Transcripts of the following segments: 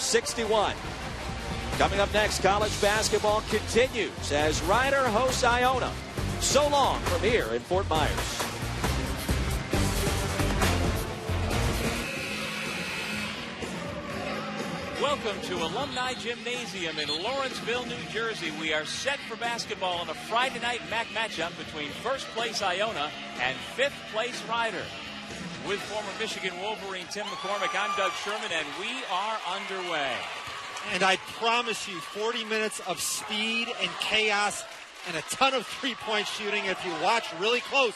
61. Coming up next, college basketball continues as Rider hosts Iona. So long from here in Fort Myers. Welcome to Alumni Gymnasium in Lawrenceville, New Jersey. We are set for basketball on a Friday night MAC matchup between first place Iona and fifth place Rider. With former Michigan Wolverine Tim McCormick, I'm Doug Sherman, and we are underway. And I promise you 40 minutes of speed and chaos and a ton of three-point shooting. If you watch really close,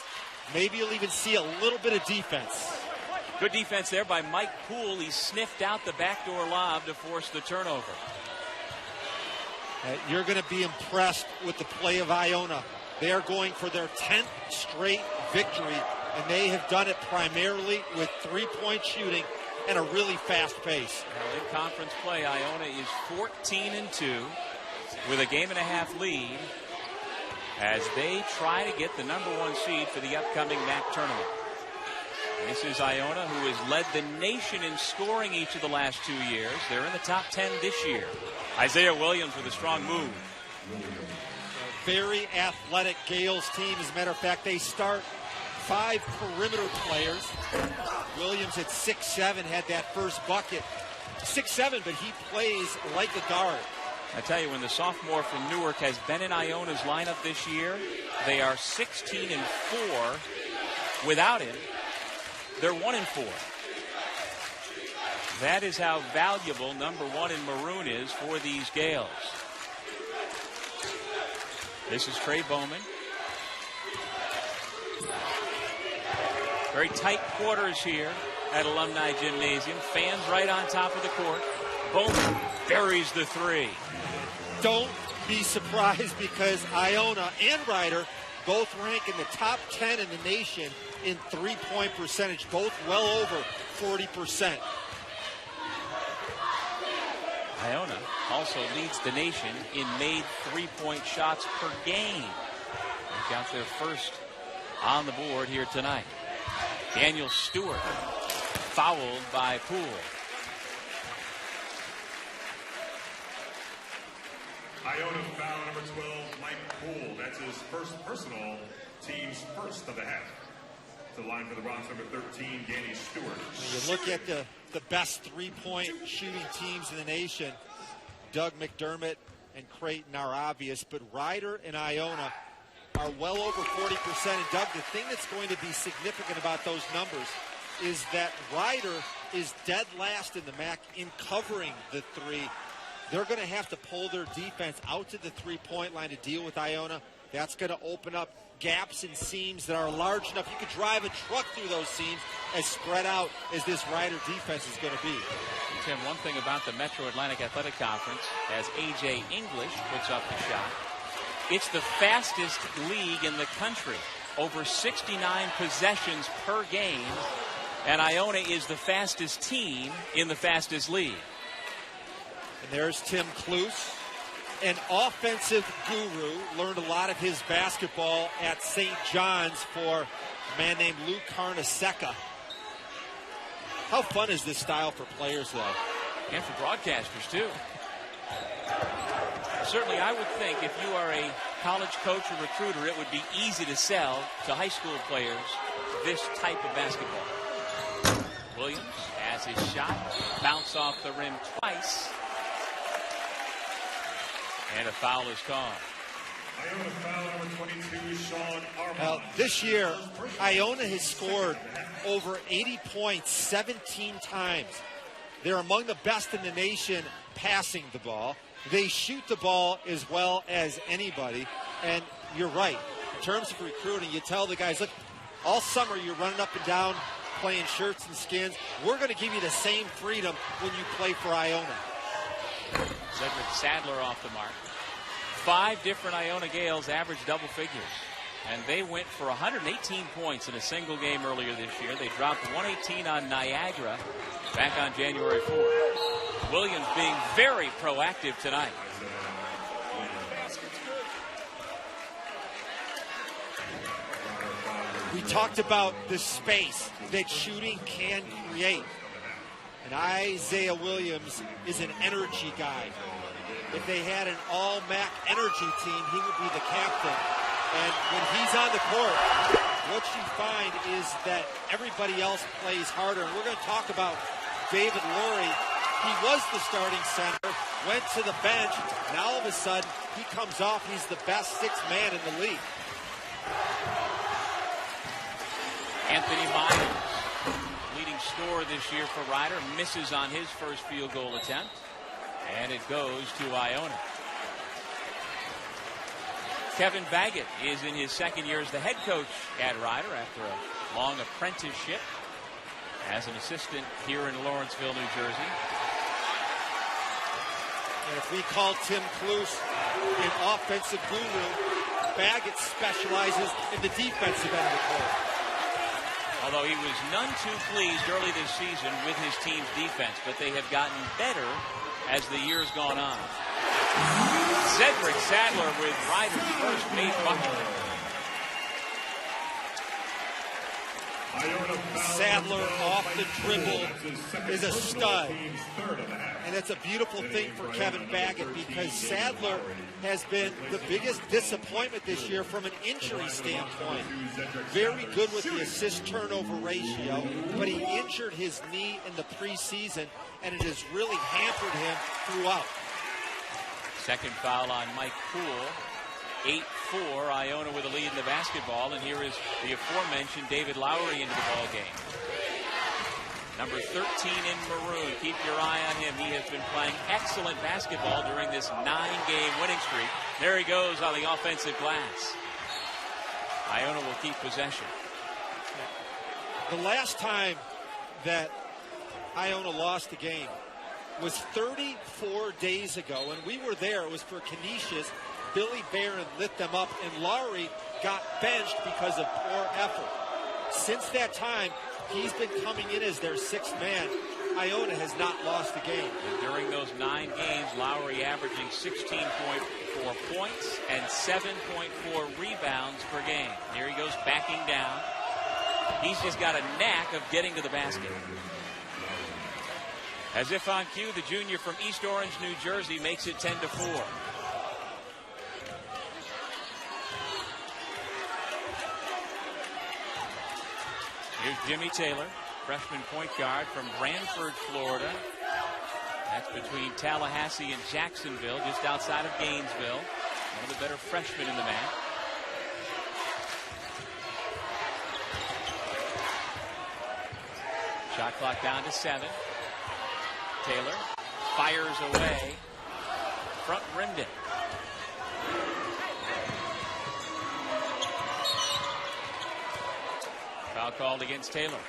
maybe you'll even see a little bit of defense. Good defense there by Mike Poole. He sniffed out the backdoor lob to force the turnover. You're going to be impressed with the play of Iona. They are going for their 10th straight victory, and they have done it primarily with three-point shooting and a really fast pace. Now, in conference play, Iona is 14-2 with a game-and-a-half lead as they try to get the #1 seed for the upcoming MAC tournament. This is Iona, who has led the nation in scoring each of the last 2 years. They're in the top 10 this year. Isaiah Williams with a strong move. A very athletic Gales team. As a matter of fact, they start 5 perimeter players. Williams at 6'7" had that first bucket. 6'7", but he plays like a guard. I tell you, when the sophomore from Newark has been in Iona's lineup this year, they are 16-4 without him. They're 1-4. That is how valuable #1 in maroon is for these Gales. This is Trey Bowman. Very tight quarters here at Alumni Gymnasium. Fans right on top of the court. Bowman buries the three. Don't be surprised, because Iona and Rider both rank in the top 10 in the nation in three-point percentage, both well over 40%. Iona also leads the nation in made three-point shots per game. They got their first on the board here tonight. Daniel Stewart fouled by Poole. Iona foul number 12, Mike Poole. That's his first personal, team's first of the half. The line for the Bronx, number 13, Danny Stewart. When you look at the best three-point shooting teams in the nation, Doug McDermott and Creighton are obvious, but Rider and Iona are well over 40%. And Doug, the thing that's going to be significant about those numbers is that Rider is dead last in the MAC in covering the three. They're going to have to pull their defense out to the three-point line to deal with Iona. That's going to open up gaps and seams that are large enough. You could drive a truck through those seams as spread out as this Rider defense is going to be. Tim, one thing about the Metro Atlantic Athletic Conference, as A.J. English puts up the shot, it's the fastest league in the country. Over 69 possessions per game, and Iona is the fastest team in the fastest league. And there's Tim Kloos, an offensive guru. Learned a lot of his basketball at St. John's for a man named Lou Carnesecca. How fun is this style for players, though? And for broadcasters, too. Certainly, I would think if you are a college coach or recruiter, it would be easy to sell to high school players this type of basketball. Williams has his shot, bounce off the rim twice, and a foul is called. Iona foul number 22, Sean Armand. Well, this year, Iona has scored over 80 points 17 times. They're among the best in the nation passing the ball. They shoot the ball as well as anybody. And you're right. In terms of recruiting, you tell the guys, look, all summer you're running up and down playing shirts and skins. We're going to give you the same freedom when you play for Iona. Cedric Sadler off the mark. 5 different Iona Gales averaged double figures. And they went for 118 points in a single game earlier this year. They dropped 118 on Niagara back on January 4th. Williams being very proactive tonight. We talked about the space that shooting can create. And Isaiah Williams is an energy guy. If they had an all-MAC energy team, he would be the captain. And when he's on the court, what you find is that everybody else plays harder. And we're going to talk about David Lurie. He was the starting center, went to the bench. Now all of a sudden, he comes off. He's the best sixth man in the league. Anthony Myers, leading scorer this year for Rider, misses on his first field goal attempt. And it goes to Iona. Kevin Baggett is in his second year as the head coach at Rider after a long apprenticeship as an assistant here in Lawrenceville, New Jersey. And if we call Tim Kluse an offensive guru, Baggett specializes in the defensive end of the court. Although he was none too pleased early this season with his team's defense, but they have gotten better as the year's gone on. Cedric Sadler with Rider's first made bucket. Sadler off the dribble is a stud. And it's a beautiful thing for Kevin Baggett because Sadler has been the biggest disappointment this year from an injury standpoint. Very good with the assist-turnover ratio, but he injured his knee in the preseason, and it has really hampered him throughout. Second foul on Mike Poole. 8-4, Iona with a lead in the basketball, and here is the aforementioned David Lowery into the ball game. Number 13 in maroon. Keep your eye on him. He has been playing excellent basketball during this 9-game winning streak. There he goes on the offensive glass. Iona will keep possession. The last time that Iona lost a game was 34 days ago, and we were there. It was for Canisius. Billy Barron lit them up, and Lowry got benched because of poor effort. Since that time, he's been coming in as their sixth man. Iona has not lost a game. And during those 9 games, Lowry averaging 16.4 points and 7.4 rebounds per game. Here he goes backing down. He's just got a knack of getting to the basket. As if on cue, the junior from East Orange, New Jersey makes it 10-4. Here's Jimmy Taylor, freshman point guard from Branford, Florida. That's between Tallahassee and Jacksonville, just outside of Gainesville. One of the better freshmen in the MAC. Shot clock down to 7. Taylor fires away. Front rimmed it. Foul called against Taylor.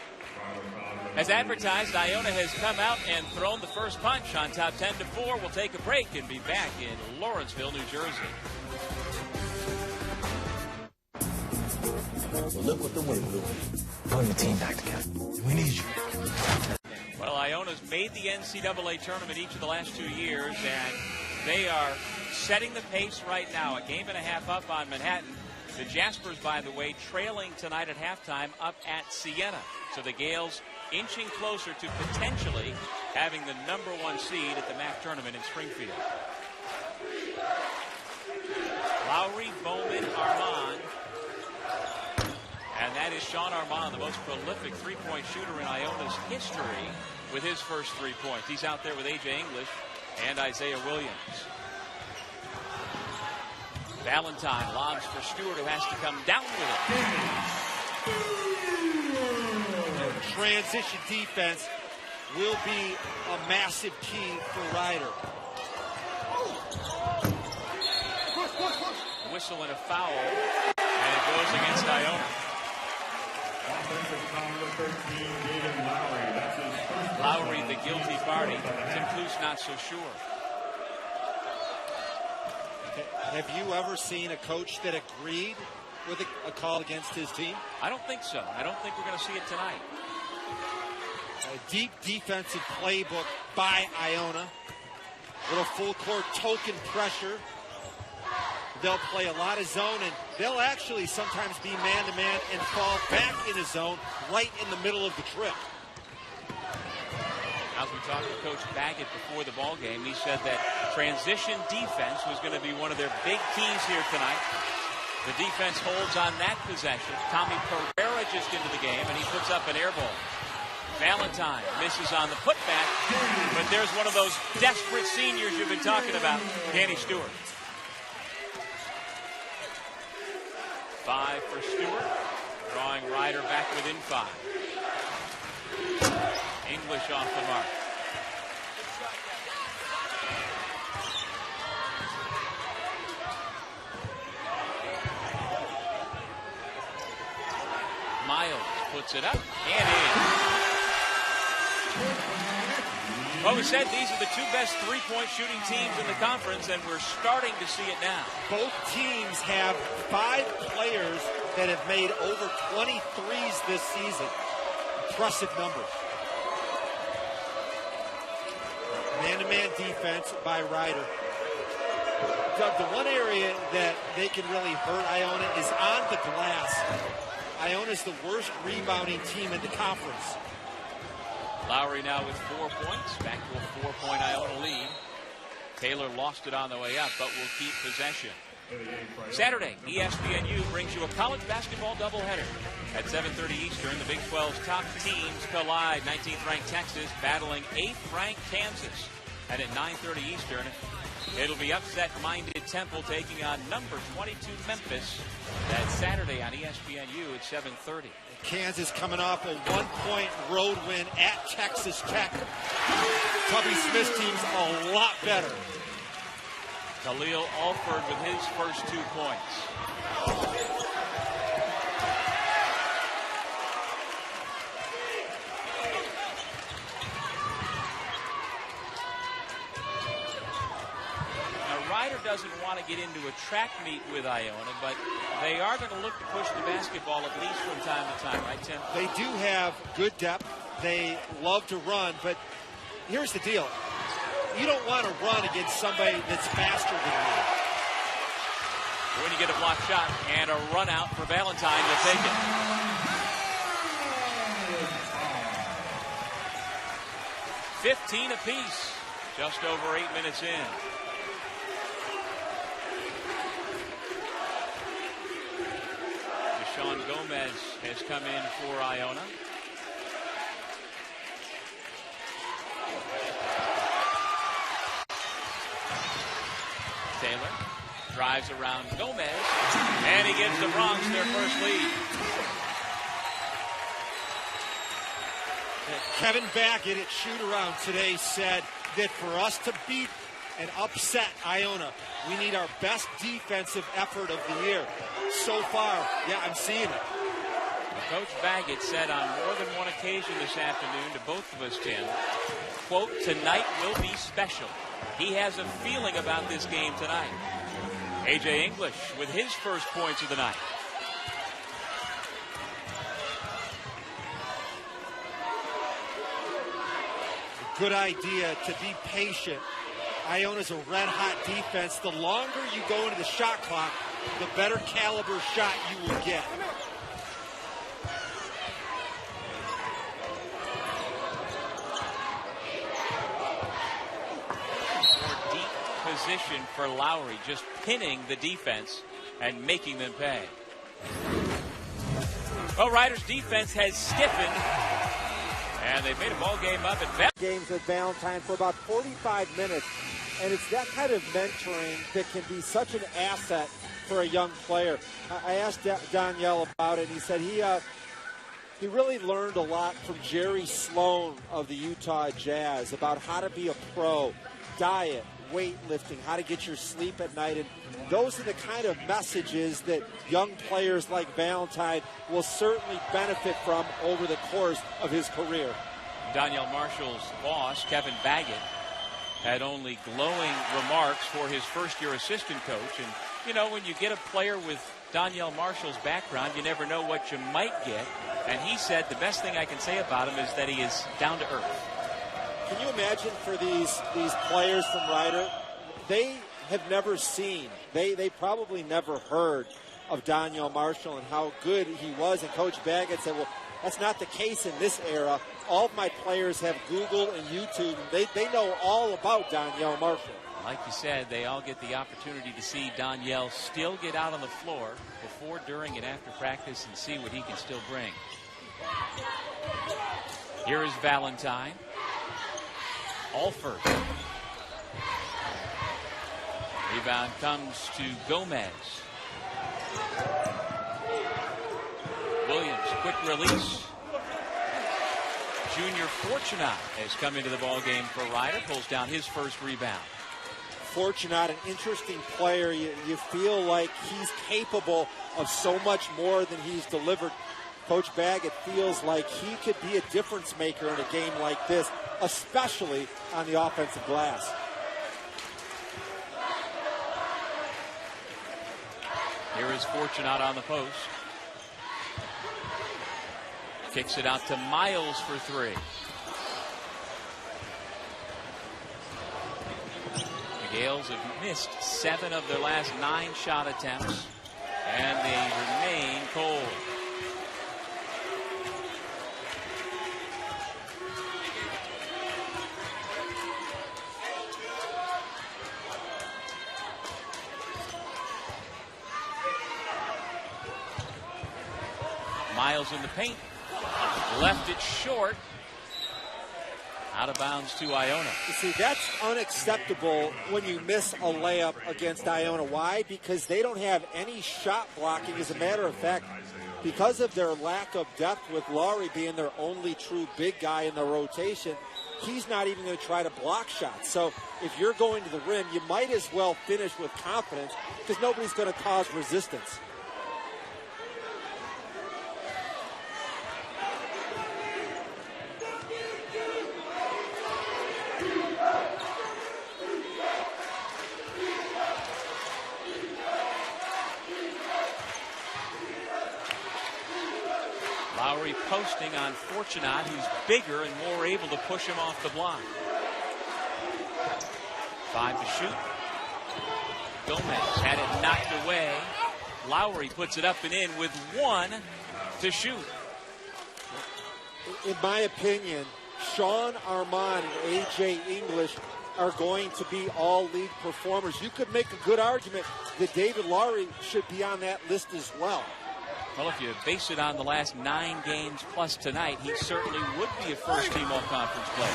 As advertised, Iona has come out and thrown the first punch on top 10-4. We'll take a break and be back in Lawrenceville, New Jersey. Well, look what the wind blew. Putting the team back together. We need you. Well, Iona's made the NCAA tournament each of the last 2 years, and they are setting the pace right now. A game and a half up on Manhattan. The Jaspers, by the way, trailing tonight at halftime up at Siena. So the Gales inching closer to potentially having the #1 seed at the MAC tournament in Springfield. Lowry, Bowman, Armand. And that is Sean Armand, the most prolific three-point shooter in Iona's history with his first 3 points. He's out there with A.J. English and Isaiah Williams. Valentine lobs for Stewart, who has to come down with it. Transition defense will be a massive key for Rider. Whistle and a foul, and it goes against Iona. Lowry, the guilty party. Tim Kluse not so sure. Have you ever seen a coach that agreed with a call against his team? I don't think so. I don't think we're going to see it tonight. A deep defensive playbook by Iona. Little full court token pressure. They'll play a lot of zone, and they'll actually sometimes be man-to-man and fall back in a zone right in the middle of the trip. Now we talked to Coach Baggett before the ball game, he said that transition defense was going to be one of their big keys here tonight. The defense holds on that possession. Tommy Pereira just into the game, and he puts up an air ball. Valentine misses on the putback, but there's one of those desperate seniors you've been talking about, Danny Stewart. 5 for Stewart, drawing Ryder back within 5. English off the mark. Miles puts it up and in. Well, we said these are the two best three-point shooting teams in the conference, and we're starting to see it now. Both teams have 5 players that have made over 20 threes this season. Impressive numbers. Man-to-man defense by Ryder. Doug, the one area that they can really hurt Iona is on the glass. Iona's the worst rebounding team in the conference. Lowry now with 4 points, back to a 4-point Iona lead. Taylor lost it on the way up, but will keep possession. Saturday, ESPNU brings you a college basketball doubleheader. At 7:30 Eastern, the Big 12's top teams collide. 19th ranked Texas battling 8th ranked Kansas. And at 9:30 Eastern, it'll be upset-minded Temple taking on number 22 Memphis. That's Saturday on ESPNU at 7:30. Kansas coming off a 1-point road win at Texas Tech. Tubby Smith's team's a lot better. Khalil Alford with his first 2 points. Ryder doesn't want to get into a track meet with Iona, but they are going to look to push the basketball at least from time to time, right, Tim? They do have good depth. They love to run, but here's the deal. You don't want to run against somebody that's faster than you. When you get a block shot and a run out for Valentine, they'll take it. $15 apiece, just over 8 minutes in. Sean Gomez has come in for Iona. Taylor drives around Gomez, and he gives the Bronx their first lead. Kevin Baggett at shoot-around today said that for us to beat and upset Iona, we need our best defensive effort of the year. So far, yeah, I'm seeing it. Coach Baggett said on more than one occasion this afternoon to both of us, Tim, quote, tonight will be special. He has a feeling about this game tonight. A.J. English with his first points of the night. Good idea to be patient. Iona's a red-hot defense. The longer you go into the shot clock, the better caliber shot you will get. More deep position for Lowry, just pinning the defense and making them pay. Well, Ryder's defense has stiffened, and they've made a ball game up at games with Valentine for about 45 minutes. And it's that kind of mentoring that can be such an asset for a young player. I asked Danielle about it, and he said he really learned a lot from Jerry Sloan of the Utah Jazz about how to be a pro, diet, weightlifting, how to get your sleep at night. And those are the kind of messages that young players like Valentine will certainly benefit from over the course of his career. Danielle Marshall's boss, Kevin Baggett, had only glowing remarks for his first-year assistant coach. And, you know, when you get a player with Danielle Marshall's background, you never know what you might get. And he said the best thing I can say about him is that he is down to earth. Can you imagine for these players from Ryder, they have never seen, they probably never heard of Danielle Marshall and how good he was. And Coach Baggett said, well, That's not the case in this era. All of my players have Google and YouTube. And they know all about Donyell Marshall. Like you said, they all get the opportunity to see Donyell still get out on the floor before, during, and after practice and see what he can still bring. Here is Valentine. All first. Rebound comes to Gomez. Williams, quick release. Junior Fortunat has come into the ball game for Rider. Pulls down his first rebound. Fortunat, an interesting player. You feel like he's capable of so much more than he's delivered. Coach Baggett feels like he could be a difference maker in a game like this, especially on the offensive glass. Here is Fortunat on the post. Kicks it out to Miles for three. The Gales have missed 7 of their last 9 shot attempts, and they remain cold. Miles in the paint. Left it short. Out of bounds to Iona. You see, that's unacceptable when you miss a layup against Iona. Why? Because they don't have any shot blocking. As a matter of fact, because of their lack of depth, with Lowry being their only true big guy in the rotation, he's not even going to try to block shots. So if you're going to the rim, you might as well finish with confidence because nobody's going to cause resistance. Lowry posting on Fortunat, who's bigger and more able to push him off the block. 5 to shoot. Gomez had it knocked away. Lowry puts it up and in with 1 to shoot. In my opinion, Sean Armand and A.J. English are going to be all league performers. You could make a good argument that David Lowry should be on that list as well. Well, if you base it on the last 9 games plus tonight, he certainly would be a first-team all-conference player.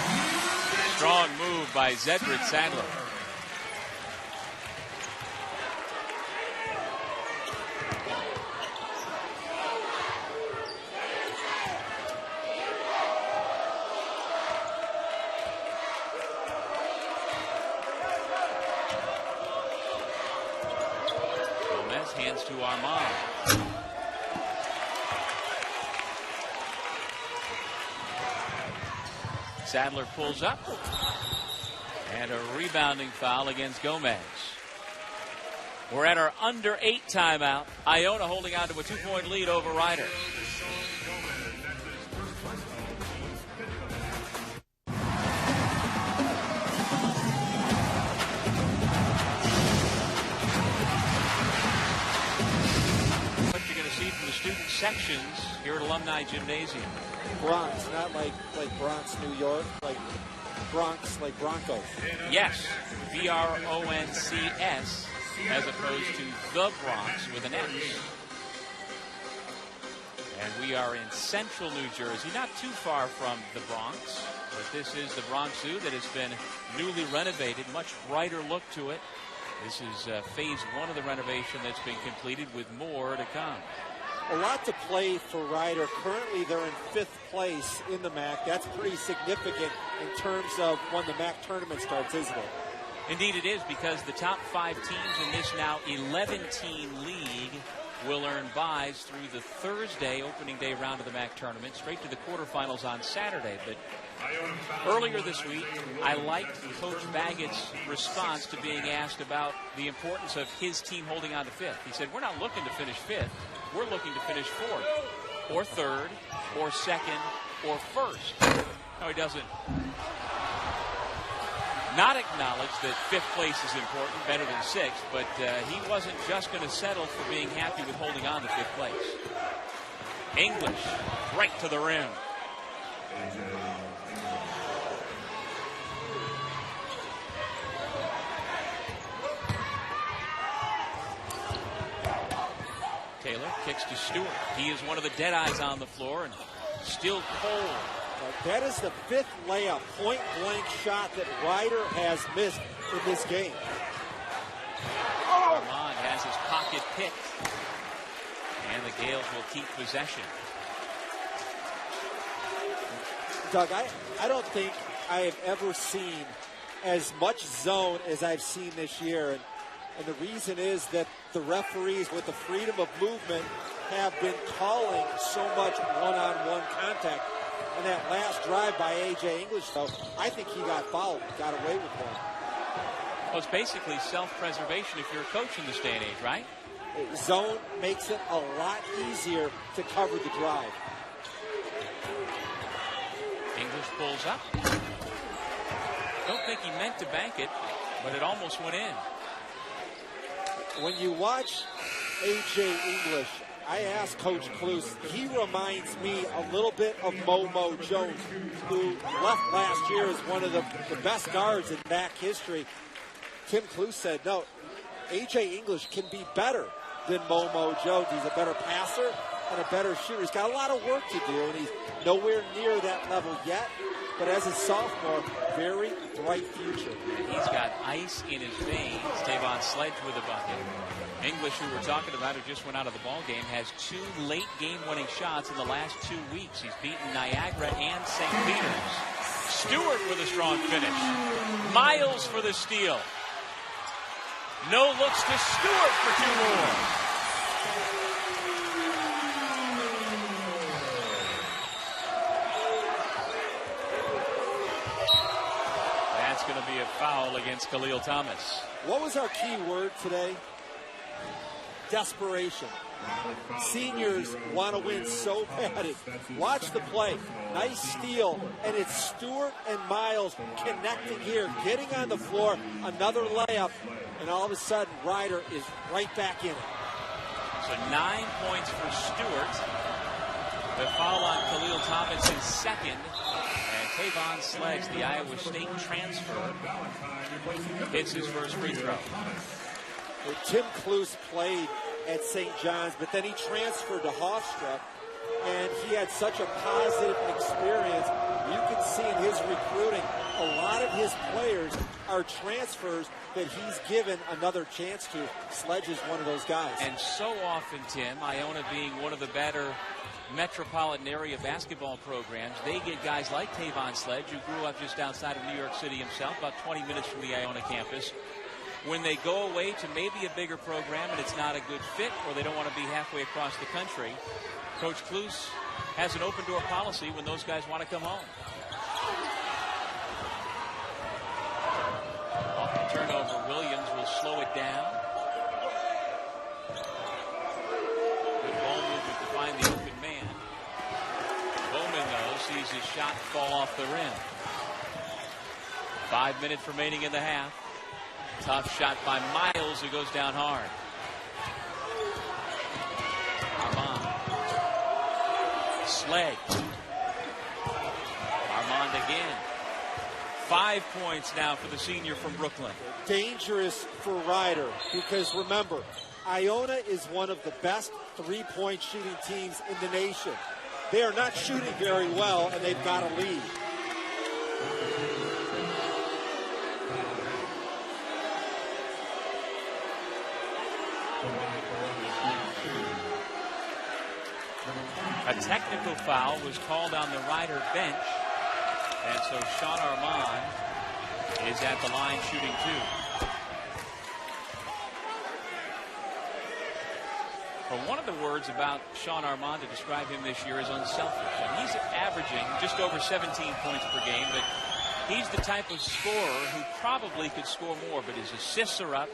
Strong move by Cedric Sadler. Gomez hands to Armand. Sadler pulls up, and a rebounding foul against Gomez. We're at our under 8 timeout. Iona holding on to a 2-point lead over Rider. What you're going to see from the student sections here at Alumni Gymnasium. Bronx, not like Bronx, New York, like Bronx, like Broncos. Yes, B-R-O-N-C-S, as opposed to the Bronx with an X. And we are in central New Jersey, not too far from the Bronx, but this is the Bronx Zoo that has been newly renovated, much brighter look to it. This is phase 1 of the renovation that's been completed with more to come. A lot to play for Rider. Currently, they're in 5th place in the MAC. That's pretty significant in terms of when the MAC tournament starts, isn't it? Indeed it is, because the top 5 teams in this now 11-team league will earn buys through the Thursday opening day round of the MAC tournament, straight to the quarterfinals on Saturday. But earlier this week, I liked Coach Baggett's response to being asked about the importance of his team holding on to 5th. He said, we're not looking to finish 5th. We're looking to finish 4th, or 3rd, or 2nd, or 1st. No, he doesn't not acknowledge that 5th place is important, better than 6th, but he wasn't just going to settle for being happy with holding on to 5th place. English right to the rim. Taylor kicks to Stewart. He is one of the dead eyes on the floor and still cold. That is the 5th layup, point-blank shot that Ryder has missed in this game. Armand has his pocket picked, and the Gales will keep possession. Doug, I don't think I have ever seen as much zone as I've seen this year. And the reason is that the referees, with the freedom of movement, have been calling so much one-on-one contact. And that last drive by A.J. English, though, I think he got fouled, got away with one. Well, it's basically self-preservation if you're a coach in this day and age, right? Zone makes it a lot easier to cover the drive. English pulls up. Don't think he meant to bank it, but it almost went in. When you watch A.J. English, I asked Coach Kluse, he reminds me a little bit of Momo Jones, who left last year as one of the best guards in MAC history. Tim Kluse said, no, A.J. English can be better than Momo Jones. He's a better passer and a better shooter. He's got a lot of work to do, and he's nowhere near that level yet. But as a sophomore, very bright future. And he's got ice in his veins. Tavon Sledge with a bucket. English, who we're talking about, who just went out of the ball game, has 2 late game-winning shots in the last 2 weeks. He's beaten Niagara and St. Peter's. Stewart with a strong finish. Miles for the steal. No looks to Stewart for 2 more. That's going to be a foul against Khalil Thomas. What was our key word today? Desperation. Seniors want to win so bad. Watch the play. Nice steal, and it's Stewart and Miles connecting here, getting on the floor, another layup, and all of a sudden Ryder is right back in it. So 9 points for Stewart. The foul on Khalil Thomas is second. And Tavon Sledge, the Iowa State transfer, hits his first free throw. Well, Tim Kluse played at St. John's, but then he transferred to Hofstra, and he had such a positive experience. You can see in his recruiting, a lot of his players are transfers that he's given another chance to. Sledge is one of those guys. And so often, Tim, Iona being one of the better metropolitan area basketball programs, they get guys like Tavon Sledge, who grew up just outside of New York City himself, about 20 minutes from the Iona campus. When they go away to maybe a bigger program and it's not a good fit, or they don't want to be halfway across the country, Coach Kluse has an open door policy when those guys want to come home. Off the turnover, Williams will slow it down. Good ball movement to find the open man. Bowman, though, sees his shot fall off the rim. 5 minutes remaining in the half. Tough shot by Miles, who goes down hard. Armand. Sledge. Armand again. 5 points now for the senior from Brooklyn. Dangerous for Ryder, because remember, Iona is one of the best three-point shooting teams in the nation. They are not shooting very well, and they've got a lead. A technical foul was called on the Ryder bench, and so Sean Armand is at the line shooting 2. Well, one of the words about Sean Armand to describe him this year is unselfish. And he's averaging just over 17 points per game, but he's the type of scorer who probably could score more, but his assists are up.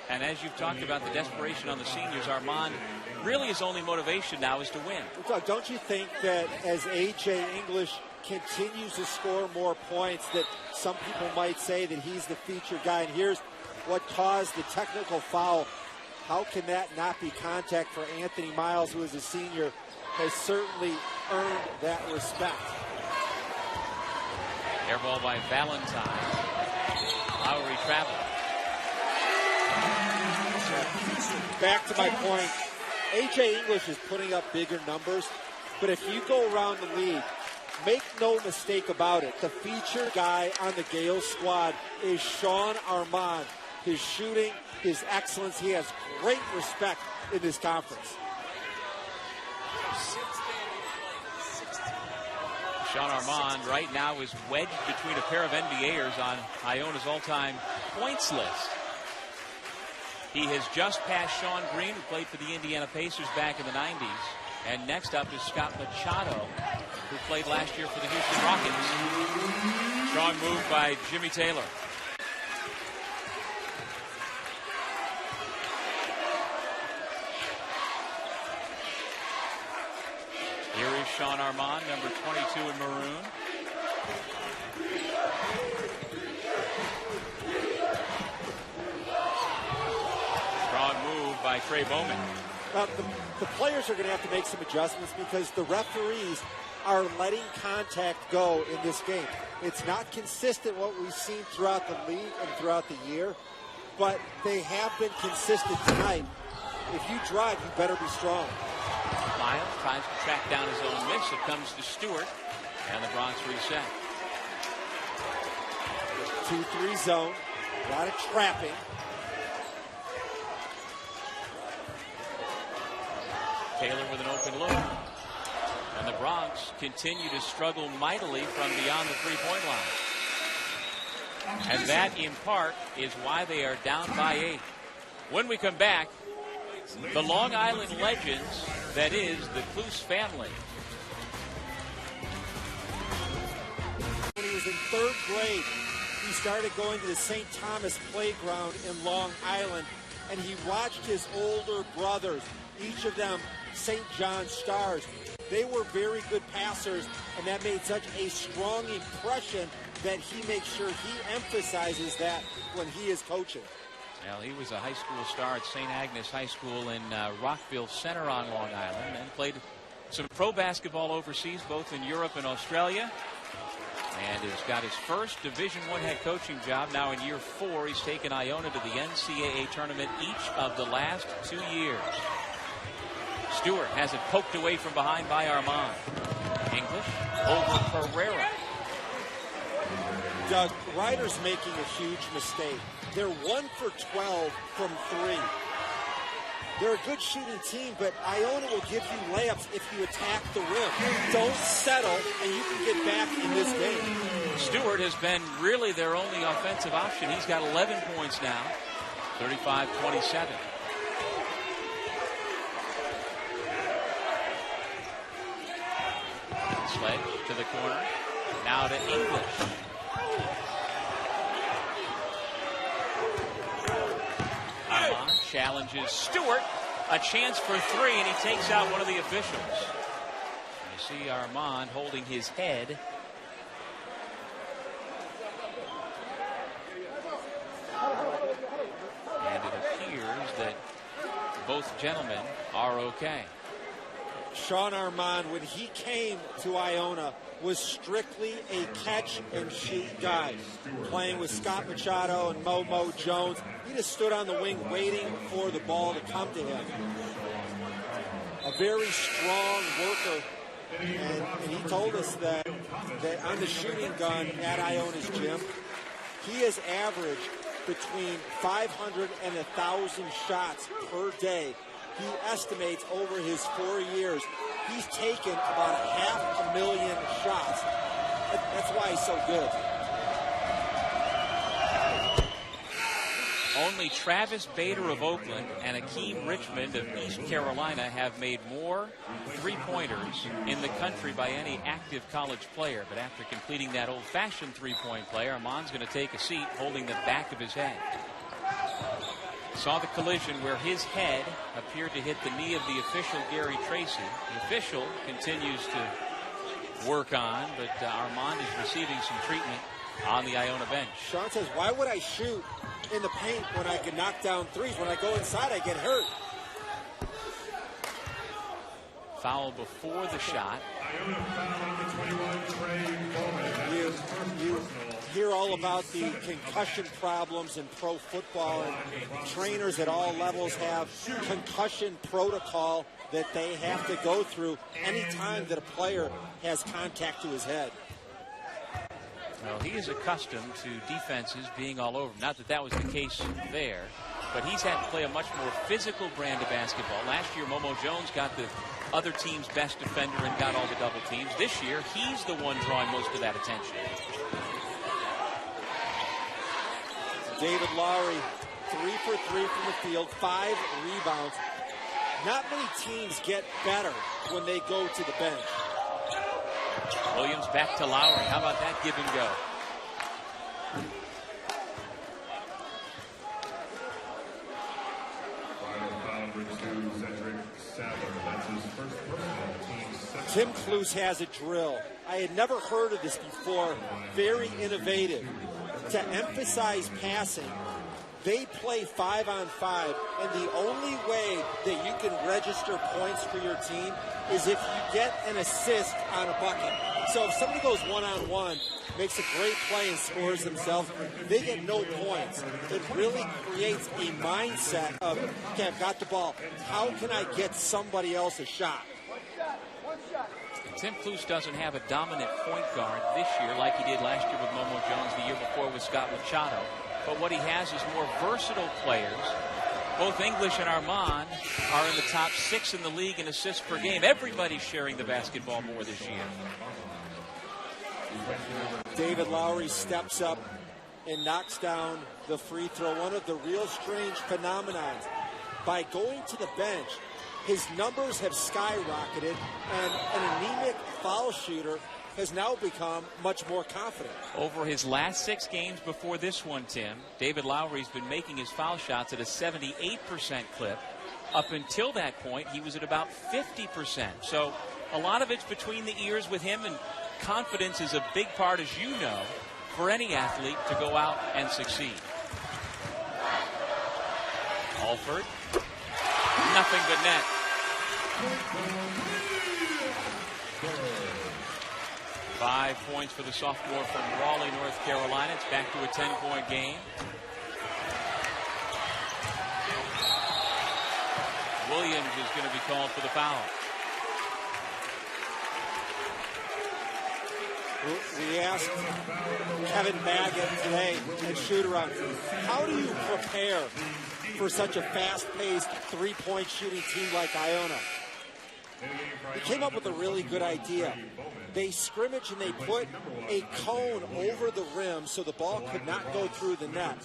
And as you've talked about the desperation on the seniors, Armand, really his only motivation now is to win. Doug, don't you think that as A.J. English continues to score more points, that some people might say that he's the featured guy? And here's what caused the technical foul. How can that not be contact for Anthony Miles, who is a senior? has certainly earned that respect. Air ball by Valentine. Lowry travel. Back to my point, A.J. English is putting up bigger numbers, but if you go around the league, make no mistake about it, the featured guy on the Gale squad is Sean Armand. His shooting, his excellence, he has great respect in this conference. Sean Armand right now is wedged between a pair of NBAers on Iona's all-time points list. He has just passed Sean Green, who played for the Indiana Pacers back in the 90s. And next up is Scott Machado, who played last year for the Houston Rockets. Strong move by Jimmy Taylor. Here is Sean Armand, number 22 in maroon. Strong move by Trey Bowman. Well, the players are going to have to make some adjustments because the referees are letting contact go in this game. It's not consistent what we've seen throughout the league and throughout the year, but they have been consistent tonight. If you drive, you better be strong. Miles tries to track down his own miss. It comes to Stewart, and the Bronx reset. 2-3 zone. A lot of trapping. Taylor with an open look. And the Bronx continue to struggle mightily from beyond the three-point line. And that, in part, is why they are down by 8. When we come back, the Long Island legends, that is, the Cluse family. When he was in 3rd grade, he started going to the St. Thomas Playground in Long Island, and he watched his older brothers, each of them St. John Stars. They were very good passers, and that made such a strong impression that he makes sure he emphasizes that when he is coaching. Well, he was a high school star at St. Agnes High School in Rockville Center on Long Island, and played some pro basketball overseas, both in Europe and Australia. And has got his first Division I head coaching job now in year 4. He's taken Iona to the NCAA tournament each of the last 2 years. Stewart has it poked away from behind by Armand. English over Pereira. Doug, Ryder's making a huge mistake. They're 1 for 12 from 3. They're a good shooting team, but Iona will give you layups if you attack the rim. Don't settle, and you can get back in this game. Stewart has been really their only offensive option. He's got 11 points now, 35-27. Sledge to the corner. Now to English. Armand challenges Stewart. A chance for 3, and he takes out one of the officials. You see Armand holding his head. And it appears that both gentlemen are okay. Sean Armand, when he came to Iona, was strictly a catch-and-shoot guy, playing with Scott Machado and Momo Jones. He just stood on the wing waiting for the ball to come to him. A very strong worker, and he told us that on the shooting gun at Iona's gym, he has averaged between 500 and 1,000 shots per day. He estimates over his 4 years, he's taken about 500,000 shots. That's why he's so good. Only Travis Bader of Oakland and Akeem Richmond of East Carolina have made more three-pointers in the country by any active college player. But after completing that old-fashioned three-point play, Armand's going to take a seat holding the back of his head. Saw the collision where his head appeared to hit the knee of the official, Gary Tracy. The official continues to work on, but Armand is receiving some treatment on the Iona bench. Sean says, why would I shoot in the paint when I can knock down threes? When I go inside, I get hurt. Foul before the shot. You hear all about the concussion problems in pro football, and trainers at all levels have concussion protocol that they have to go through anytime that a player has contact to his head. Well, he is accustomed to defenses being all over him. Not that that was the case there, but he's had to play a much more physical brand of basketball. Last year, Momo Jones got the other team's best defender and got all the double teams. This year, he's the one drawing most of that attention. David Lowry, 3 for 3 from the field, 5 rebounds. Not many teams get better when they go to the bench. Williams back to Lowry. How about that give and go? Tim Kluse has a drill. I had never heard of this before. Very innovative. To emphasize passing, they play 5-on-5, and the only way that you can register points for your team is if you get an assist on a bucket. So if somebody goes one-on-one, makes a great play and scores themselves, they get no points. It really creates a mindset of, okay, I've got the ball. How can I get somebody else a shot? Tim Kluse doesn't have a dominant point guard this year like he did last year with Momo Jones, the year before with Scott Machado. But what he has is more versatile players. Both English and Armand are in the top 6 in the league in assists per game. Everybody's sharing the basketball more this year. David Lowry steps up and knocks down the free throw. One of the real strange phenomenons. By going to the bench, his numbers have skyrocketed, and an anemic foul shooter has now become much more confident. Over his last 6 games before this one, Tim, David Lowry's been making his foul shots at a 78% clip. Up until that point, he was at about 50%. So a lot of it's between the ears with him, and confidence is a big part, as you know, for any athlete to go out and succeed. Alford, nothing but net. Five points for the sophomore from Raleigh, North Carolina. It's back to a 10-point game. Williams is going to be called for the foul. We asked Kevin Baggett today at shoot-around, how do you prepare for such a fast-paced three-point shooting team like Iona? He came up with a really good idea. They scrimmage and they put a cone over the rim so the ball could not go through the net.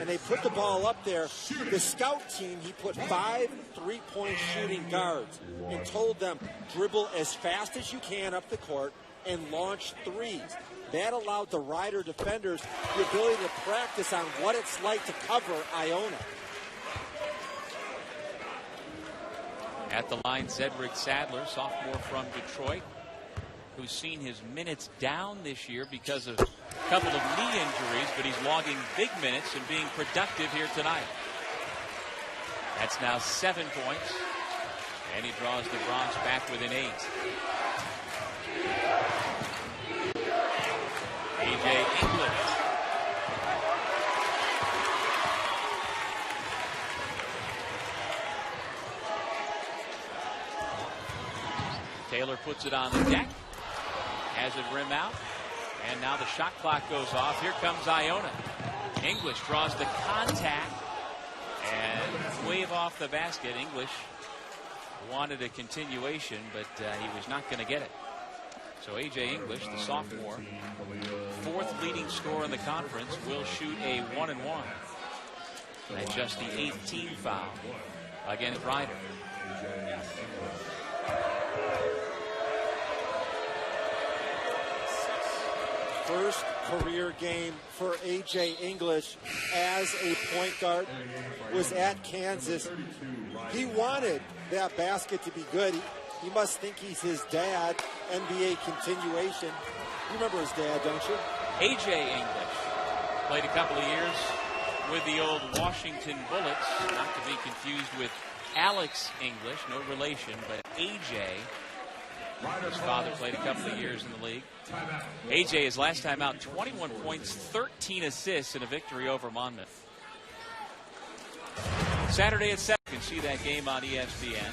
And they put the ball up there. The scout team, he put 5 three-point shooting guards and told them, dribble as fast as you can up the court and launch threes. That allowed the Rider defenders the ability to practice on what it's like to cover Iona. At the line, Cedric Sadler, sophomore from Detroit, who's seen his minutes down this year because of a couple of knee injuries, but he's logging big minutes and being productive here tonight. That's now 7 points, and he draws the Bronx back within 8. A.J. English. Taylor puts it on the deck, has it rim out, and now the shot clock goes off. Here comes Iona. English draws the contact and wave off the basket. English wanted a continuation, but he was not going to get it. So A.J. English, the sophomore, 4th leading scorer in the conference, will shoot a 1-and-1. That's just the 8th team foul against Rider. First career game for A.J. English as a point guard was at Kansas. He wanted that basket to be good. He must think he's his dad. NBA continuation. You remember his dad, don't you? A.J. English played a couple of years with the old Washington Bullets, not to be confused with Alex English, no relation, but AJ. His father played a couple of years in the league. AJ, his last time out, 21 points, 13 assists in a victory over Monmouth. Saturday at 7, you can see that game on ESPN.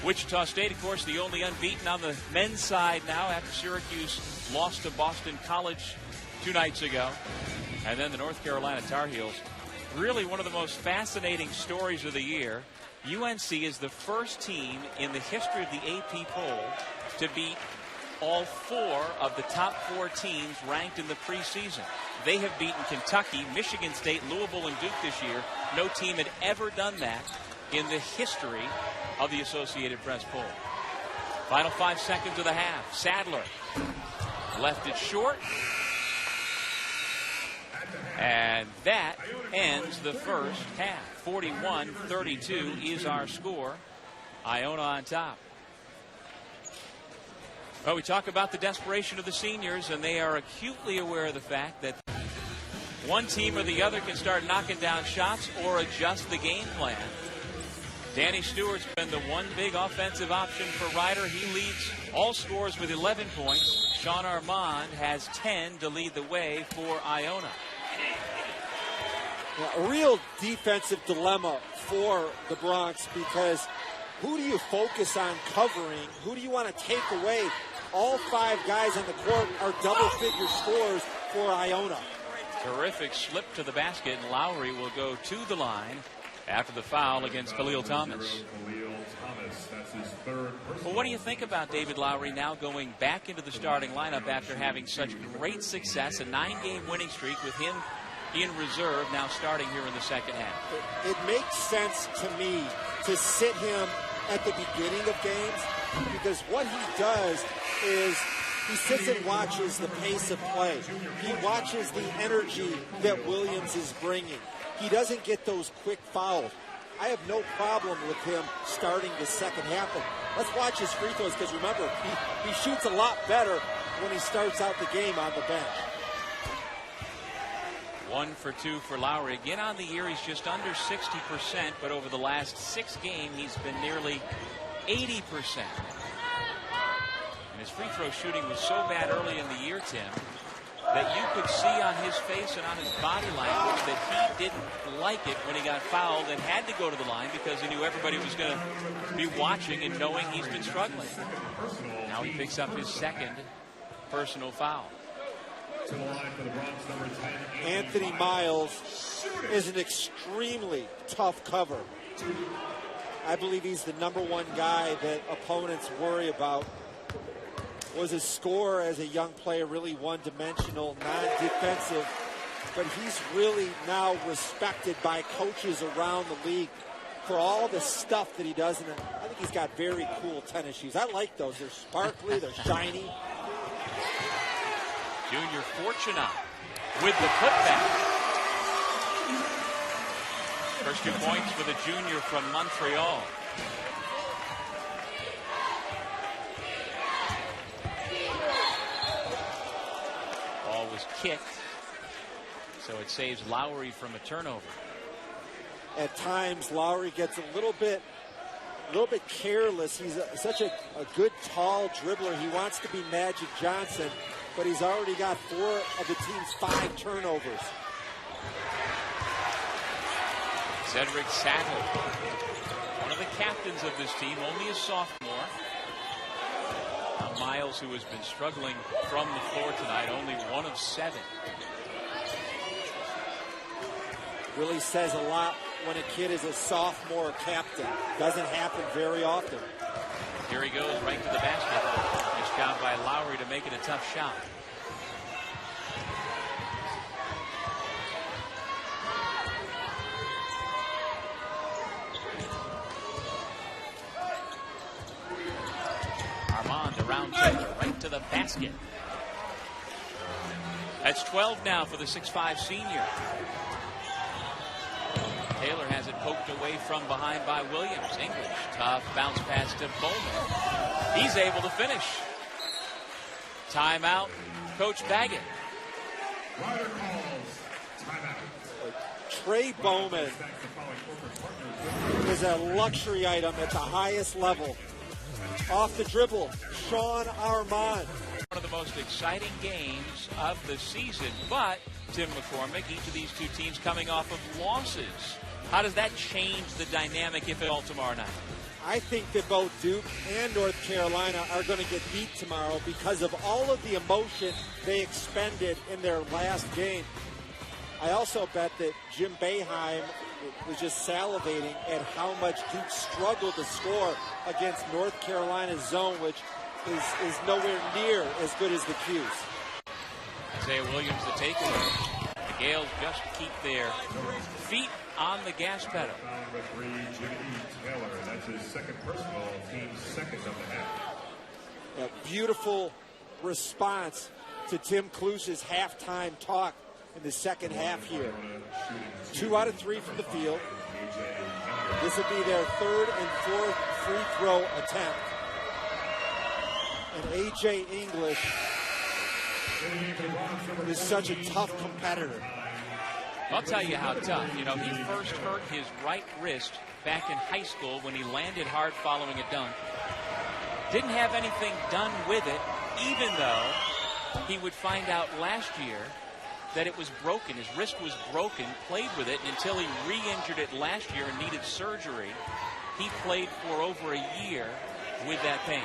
Wichita State, of course, the only unbeaten on the men's side now after Syracuse lost to Boston College 2 nights ago. And then the North Carolina Tar Heels. Really one of the most fascinating stories of the year. UNC is the first team in the history of the AP poll to beat all 4 of the top 4 teams ranked in the preseason. They have beaten Kentucky, Michigan State, Louisville, and Duke this year. No team had ever done that in the history of the Associated Press poll. Final 5 seconds of the half. Sadler left it short. And that ends the first half. 41-32 is our score. Iona on top. Well, we talk about the desperation of the seniors, and they are acutely aware of the fact that one team or the other can start knocking down shots or adjust the game plan. Danny Stewart's been the one big offensive option for Ryder. He leads all scores with 11 points. Sean Armand has 10 to lead the way for Iona. A real defensive dilemma for the Bronx, because who do you focus on covering? Who do you want to take away? All 5 guys on the court are double-figure scores for Iona. Terrific slip to the basket, and Lowry will go to the line after the foul against Khalil Thomas. Well, what do you think about David Lowry now going back into the starting lineup after having such great success, a 9-game winning streak with him in reserve, now starting here in the second half? It makes sense to me to sit him at the beginning of games, because what he does is he sits and watches the pace of play. He watches the energy that Williams is bringing. He doesn't get those quick fouls. I have no problem with him starting the second half. And let's watch his free throws, because remember, he shoots a lot better when he starts out the game on the bench. 1 for 2 for Lowry. Again on the year, he's just under 60%, but over the last 6 games, he's been nearly 80%. And his free throw shooting was so bad early in the year, Tim, that you could see on his face and on his body language that he didn't like it when he got fouled and had to go to the line, because he knew everybody was going to be watching and knowing he's been struggling. Now he picks up his second personal foul. To the line for the Bronx, number 10, Anthony Miles is an extremely tough cover. I believe he's the #1 guy that opponents worry about. Was a scorer as a young player, really one-dimensional, non-defensive, but he's really now respected by coaches around the league for all the stuff that he does. And I think he's got very cool tennis shoes. I like those. They're sparkly, they're shiny. Junior Fortuna with the putback. First 2 points for the junior from Montreal. Ball was kicked, so it saves Lowry from a turnover. At times, Lowry gets a little bit careless. He's such a good, tall dribbler. He wants to be Magic Johnson, but he's already got 4 of the team's 5 turnovers. Cedric Sadler, one of the captains of this team, only a sophomore. Miles, who has been struggling from the floor tonight, only 1 of 7. Really says a lot when a kid is a sophomore captain. Doesn't happen very often. Here he goes right to the basket. Nice job by Lowry to make it a tough shot. Armand around Taylor, right to the basket. That's 12 now for the 6'5" senior. Taylor has it poked away from behind by Williams. English, tough bounce pass to Bowman. He's able to finish. Timeout, Coach Baggett. Ryder calls timeout. Trey Bowman is a luxury item at the highest level. Off the dribble, Sean Armand. One of the most exciting games of the season, but Tim McCormick, each of these two teams coming off of losses. How does that change the dynamic, if at all, tomorrow night? I think that both Duke and North Carolina are going to get beat tomorrow because of all of the emotion they expended in their last game. I also bet that Jim Boeheim was just salivating at how much Duke struggled to score against North Carolina's zone, which is nowhere near as good as the Q's. Isaiah Williams, the takeaway. The Gales just keep their feet on the gas pedal. Referee Jimmy Taylor, that's his second personal, team's second of the half. A beautiful response to Tim Kluse's halftime talk in the second half here. 2 out of 3 from the field. This will be their third and fourth free throw attempt. And A.J. English is such a tough competitor. I'll tell you how tough. You know, he first hurt his right wrist back in high school when he landed hard following a dunk. Didn't have anything done with it, even though he would find out last year that it was broken. His wrist was broken, played with it, and until he re-injured it last year and needed surgery, he played for over a year with that pain.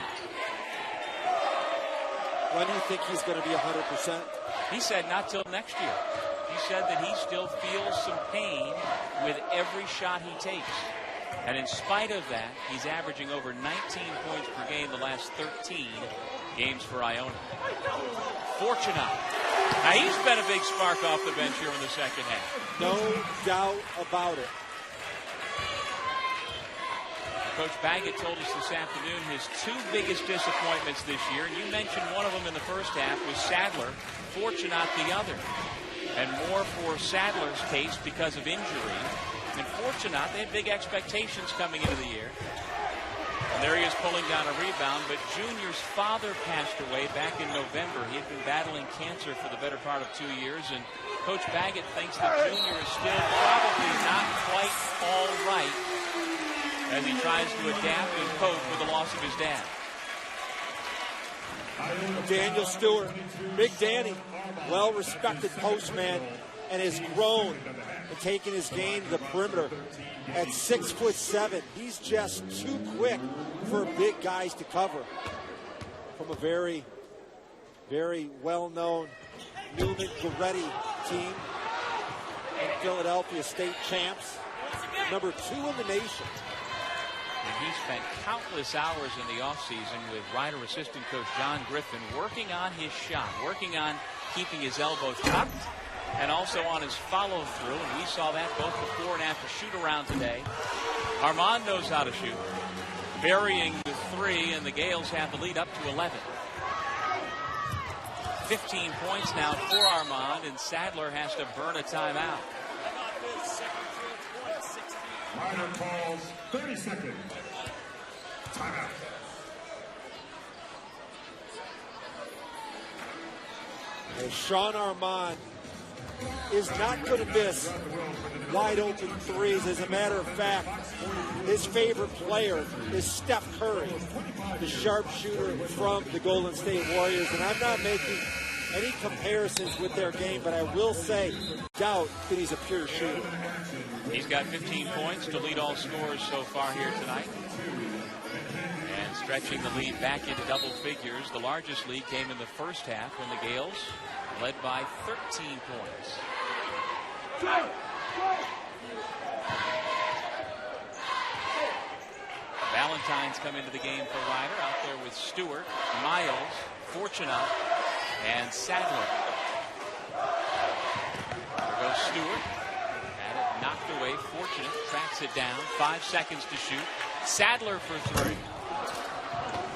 When do you think he's going to be 100%? He said not till next year. He said that he still feels some pain with every shot he takes. And in spite of that, he's averaging over 19 points per game the last 13 games for Iona. Fortunat. Now he's been a big spark off the bench here in the second half. No doubt about it. Coach Baggett told us this afternoon his 2 biggest disappointments this year, and you mentioned one of them in the first half was Sadler, Fortunat the other. And more for Sadler's case because of injury. And Fortunat, they had big expectations coming into the year. And there he is pulling down a rebound, but Junior's father passed away back in November. He had been battling cancer for the better part of 2 years, and Coach Baggett thinks that Junior is still probably not quite all right as he tries to adapt and cope with the loss of his dad. Daniel Stewart, Big Danny, well-respected postman, and has grown and taken his game to the perimeter. At 6'7", he's just too quick for big guys to cover. From a very, very well-known Newman Goretti team and Philadelphia State champs, number 2 in the nation. And he spent countless hours in the offseason with Rider assistant coach John Griffin working on his shot, working on keeping his elbow tucked, and also on his follow-through. And we saw that both before and after shoot-around today. Armand knows how to shoot, burying the 3, and the Gales have the lead up to 11. 15 points now for Armand, and Sadler has to burn a timeout. Ryder calls 30 seconds. Timeout. And Sean Armand is not going to miss wide open threes. As a matter of fact, his favorite player is Steph Curry, the sharpshooter from the Golden State Warriors. And I'm not making any comparisons with their game, but I will say, doubt that he's a pure shooter. He's got 15 points to lead all scorers so far here tonight. And stretching the lead back into double figures. The largest lead came in the first half when the Gales led by 13 points. Valentine's come into the game for Ryder, out there with Stewart, Miles, Fortunat, and Sadler. There goes Stewart. Had it knocked away. Fortunat tracks it down. 5 seconds to shoot. Sadler for 3.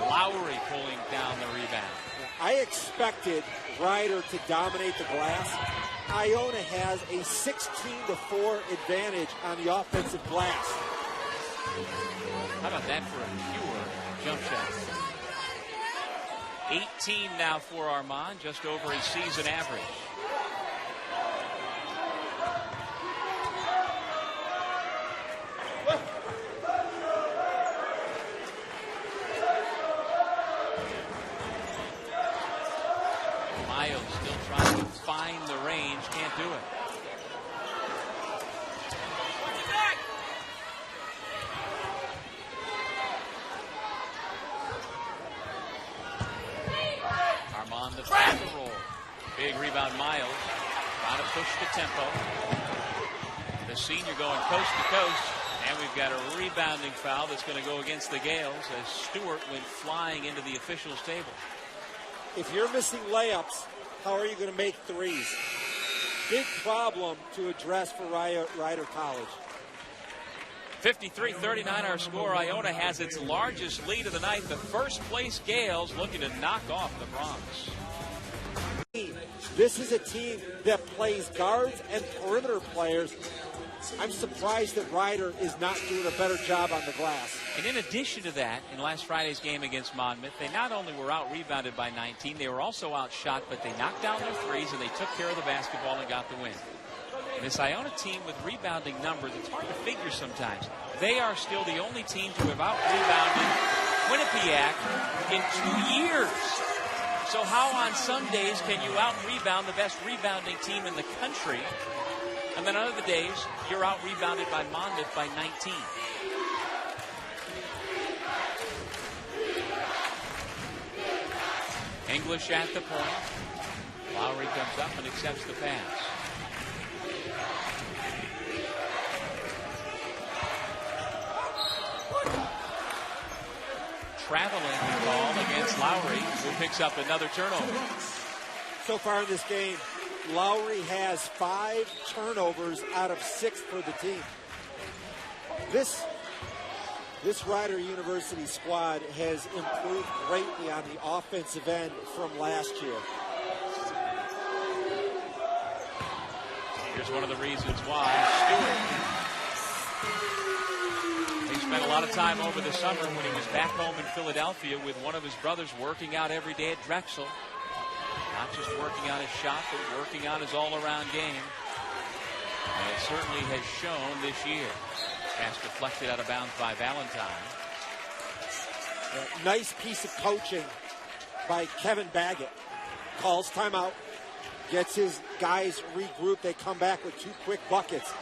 Lowry pulling down the rebound. I expected Ryder to dominate the glass. Iona has a 16-4 advantage on the offensive glass. How about that for a pure jump shot? 18 now for Armand, just over his season average. the top of the roll. Big rebound, Miles. Trying to push the tempo. The senior going coast to coast. And we've got a rebounding foul that's going to go against the Gales as Stewart went flying into the officials' table. If you're missing layups, how are you going to make threes? Big problem to address for Rider College. 53-39 our score. Iona has its largest lead of the night. The first place Gales looking to knock off the Bronx. This is a team that plays guards and perimeter players. I'm surprised that Rider is not doing a better job on the glass. And in addition to that, in last Friday's game against Monmouth, they not only were out-rebounded by 19, they were also outshot, but they knocked down their threes and they took care of the basketball and got the win. And this Iona team with rebounding numbers, it's hard to figure sometimes. They are still the only team to have out-rebounded Quinnipiac in 2 years. So how on some days can you out-rebound the best rebounding team in the country? And then other days, you're out-rebounded by Monmouth by 19. English at the point. Lowry comes up and accepts the pass. Traveling call against Lowry, who picks up another turnover. So far in this game, Lowry has 5 turnovers out of 6 for the team. This Rider University squad has improved greatly on the offensive end from last year. Here's one of the reasons why. Stewart. He spent a lot of time over the summer when he was back home in Philadelphia with one of his brothers working out every day at Drexel. Not just working on his shot, but working on his all-around game. And it certainly has shown this year. Pass deflected out of bounds by Valentine. Nice piece of coaching by Kevin Baggett. Calls timeout, gets his guys regrouped. They come back with 2 quick buckets.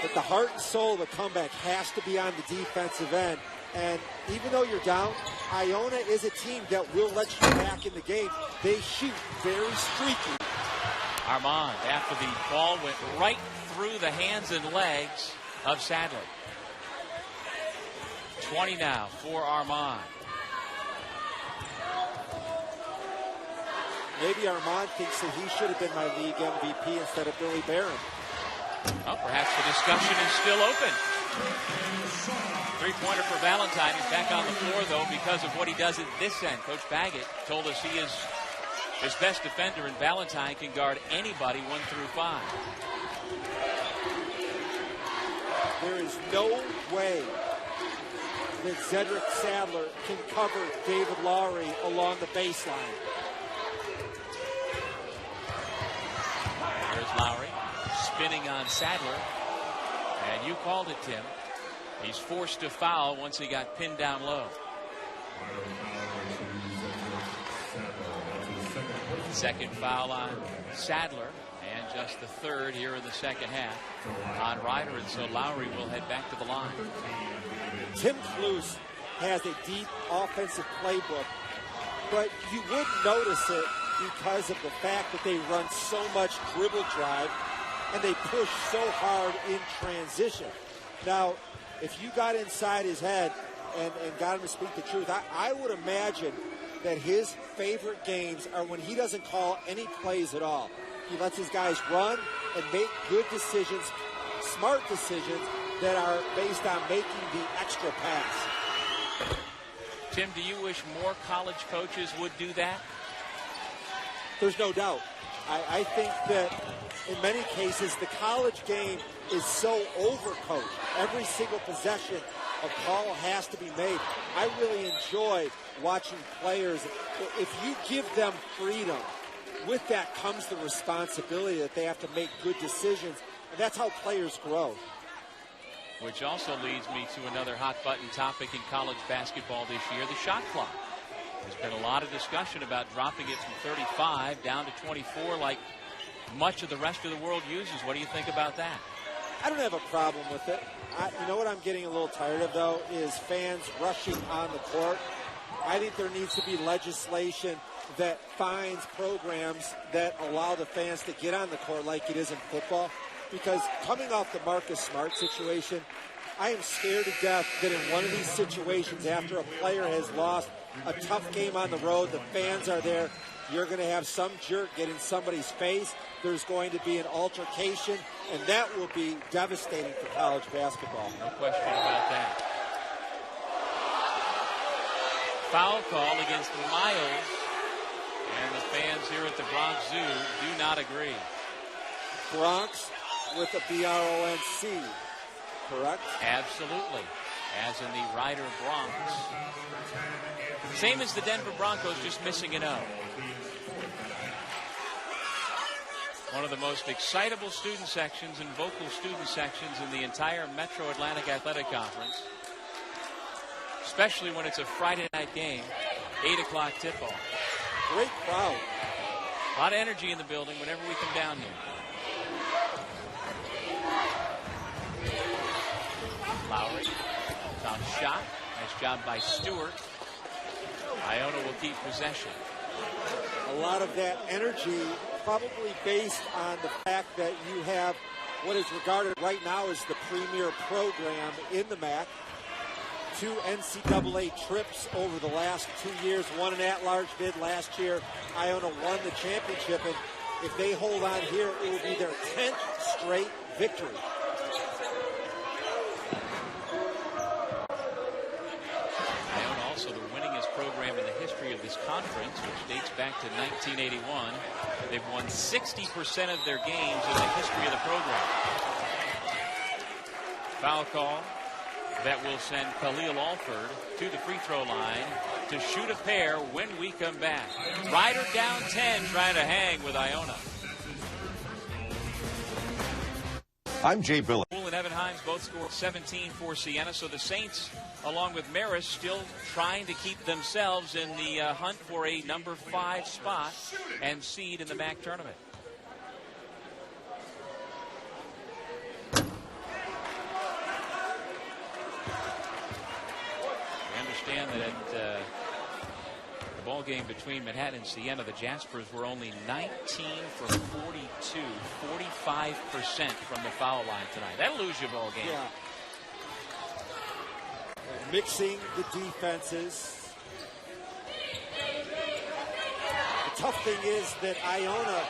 But the heart and soul of the comeback has to be on the defensive end. And even though you're down, Iona is a team that will let you back in the game. They shoot very streaky. Armand, after the ball went right through the hands and legs of Sadler. 20 now for Armand. Maybe Armand thinks that he should have been my league MVP instead of Billy Barron. Well, perhaps the discussion is still open. Three-pointer for Valentine. He's back on the floor, though, because of what he does at this end. Coach Baggett told us he is his best defender, and Valentine can guard anybody 1 through 5. There is no way that Cedric Sadler can cover David Lowry along the baseline. There's Lowry spinning on Sadler. And you called it, Tim. He's forced to foul once he got pinned down low. Second foul on Sadler, and just the third here in the second half on Rider, and so Lowry will head back to the line. Tim Cluse has a deep offensive playbook, but you wouldn't notice it because of the fact that they run so much dribble drive and they push so hard in transition. Now, if you got inside his head and got him to speak the truth, I would imagine that his favorite games are when he doesn't call any plays at all. He lets his guys run and make good decisions, smart decisions that are based on making the extra pass. Tim, do you wish more college coaches would do that? There's no doubt. I think that in many cases the college game is so overcoached. Every single possession a call has to be made. I really enjoy watching players. If you give them freedom, with that comes the responsibility that they have to make good decisions, and that's how players grow. Which also leads me to another hot-button topic in college basketball this year, the shot clock. There's been a lot of discussion about dropping it from 35 down to 24 like much of the rest of the world uses. What do you think about that? I don't have a problem with it. You know what I'm getting a little tired of, though, is fans rushing on the court. I think there needs to be legislation that finds programs that allow the fans to get on the court like it is in football. Because coming off the Marcus Smart situation, I am scared to death that in one of these situations, after a player has lost a tough game on the road, the fans are there, you're going to have some jerk get in somebody's face. There's going to be an altercation, and that will be devastating for college basketball. No question about that. Foul call against Miles, and the fans here at the Bronx Zoo do not agree. Bronx with a B-R-O-N-C, correct? Absolutely, as in the Ryder Bronx. Same as the Denver Broncos, just missing an O. One of the most excitable student sections and vocal student sections in the entire Metro Atlantic Athletic Conference, especially when it's a Friday night game, 8 o'clock tip-off. Great crowd. A lot of energy in the building whenever we come down here. Lowry, top shot. Nice job by Stewart. Iona will keep possession. A lot of that energy probably based on the fact that you have what is regarded right now as the premier program in the MAC. 2 NCAA trips over the last 2 years, one an at-large bid last year. Iona won the championship, and if they hold on here, it will be their 10th straight victory. Iona also the winningest program in the history of this conference, which dates back to 1981. They've won 60% of their games in the history of the program. Foul call that will send Khalil Alford to the free throw line to shoot a pair when we come back. Ryder down 10, trying to hang with Iona. I'm Jay Billick. Poole and Evan Hines both scored 17 for Siena, so the Saints, along with Marist, still trying to keep themselves in the hunt for a number 5 spot and seed in the MAC tournament. That at the ball game between Manhattan and Siena, the Jaspers were only 19 for 42, 45% from the foul line tonight. That'll lose you a ball game. Yeah. Mixing the defenses. The tough thing is that Iona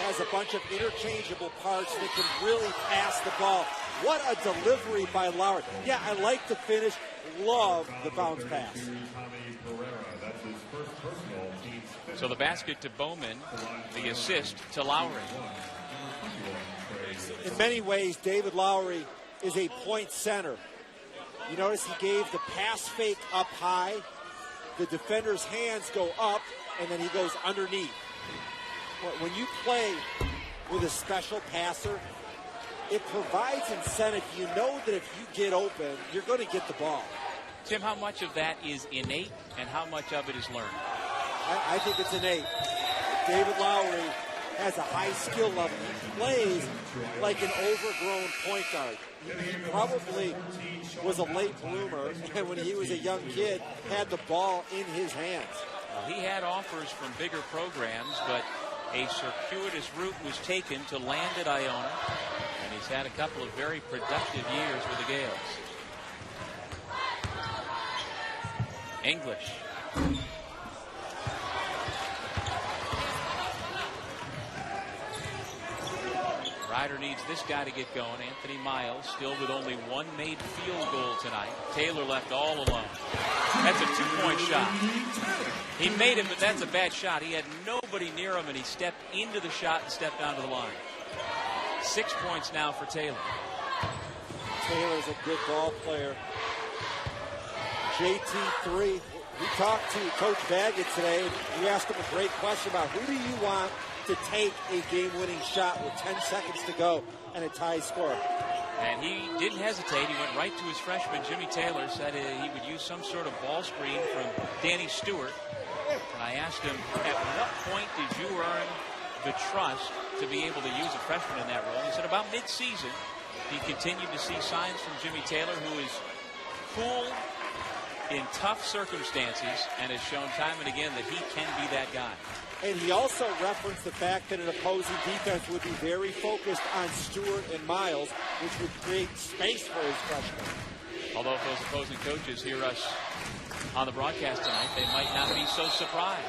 has a bunch of interchangeable parts that can really pass the ball. What a delivery by Lowry. Yeah, I like the finish. Love the bounce pass. So the basket to Bowman, the assist to Lowry. In many ways, David Lowry is a point center. You notice he gave the pass fake up high. The defender's hands go up, and then he goes underneath. When you play with a special passer, it provides incentive. You know that if you get open, you're going to get the ball. Tim, how much of that is innate and how much of it is learned? I think it's innate. David Lowry has a high skill level. He plays like an overgrown point guard. He probably was a late bloomer, and when he was a young kid, had the ball in his hands. Well, he had offers from bigger programs, but a circuitous route was taken to land at Iona, and he's had a couple of very productive years with the Gales. English. Ryder needs this guy to get going. Anthony Miles still with only one made field goal tonight. Taylor left all alone. That's a two-point shot. He made it, but that's a bad shot. He had nobody near him, and he stepped into the shot and stepped down to the line. 6 points now for Taylor. Taylor's a good ball player. JT3. We talked to Coach Baggett today, and we asked him a great question about who do you want to take a game-winning shot with 10 seconds to go and a tie score. And he didn't hesitate. He went right to his freshman, Jimmy Taylor, said he would use some sort of ball screen from Danny Stewart. And I asked him, at what point did you earn the trust to be able to use a freshman in that role? He said about mid-season, he continued to see signs from Jimmy Taylor, who is cool in tough circumstances and has shown time and again that he can be that guy. And he also referenced the fact that an opposing defense would be very focused on Stewart and Miles, which would create space for his freshmen. Although if those opposing coaches hear us on the broadcast tonight, they might not be so surprised.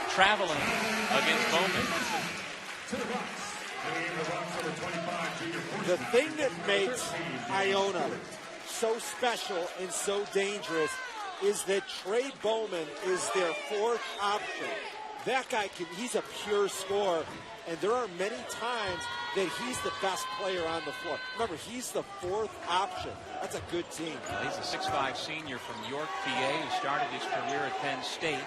Traveling against Bowman. The thing that makes Iona so special and so dangerous is that Trey Bowman is their fourth option. That guy he's a pure scorer, and there are many times that he's the best player on the floor. Remember, he's the fourth option. That's a good team. Well, he's a 6'5" senior from York, PA, who started his career at Penn State.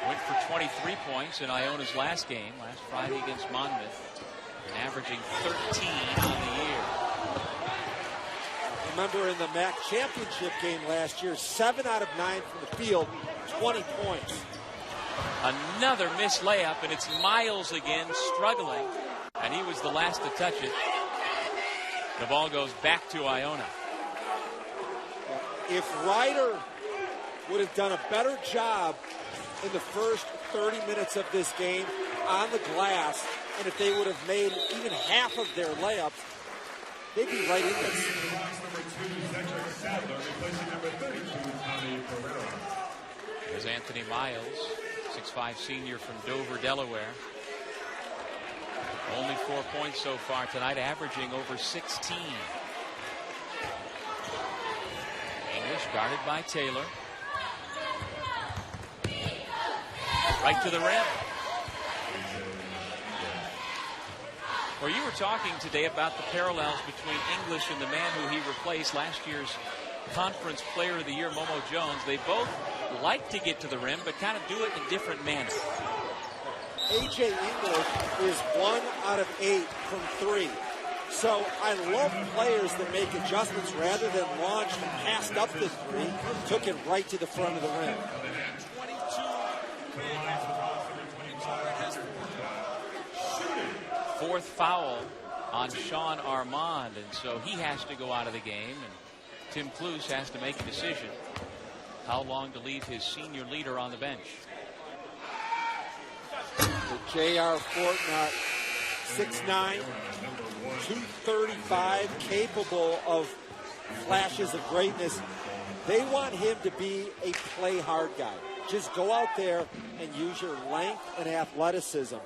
Went for 23 points in Iona's last game, last Friday against Monmouth, and averaging 13 on the year. Remember in the MAC championship game last year, 7 out of 9 from the field, 20 points. Another missed layup, and it's Miles again struggling, and he was the last to touch it. The ball goes back to Iona. If Ryder would have done a better job in the first 30 minutes of this game on the glass, and if they would have made even half of their layups, they'd be right in this. There's Anthony Miles, 6'5" senior from Dover, Delaware. Only 4 points so far tonight, averaging over 16. English guarded by Taylor. Right to the rim. Well, you were talking today about the parallels between English and the man who he replaced, last year's Conference Player of the Year, Momo Jones. They both like to get to the rim, but kind of do it in different manners. A.J. English is 1 out of 8 from 3. So I love players that make adjustments rather than launched and passed up the 3, took it right to the front of the rim. Fourth foul on Sean Armand, and so he has to go out of the game, and Tim Cluse has to make a decision how long to leave his senior leader on the bench. J.R. Fortnott, 6'9", 235, capable of flashes of greatness. They want him to be a play-hard guy. Just go out there and use your length and athleticism.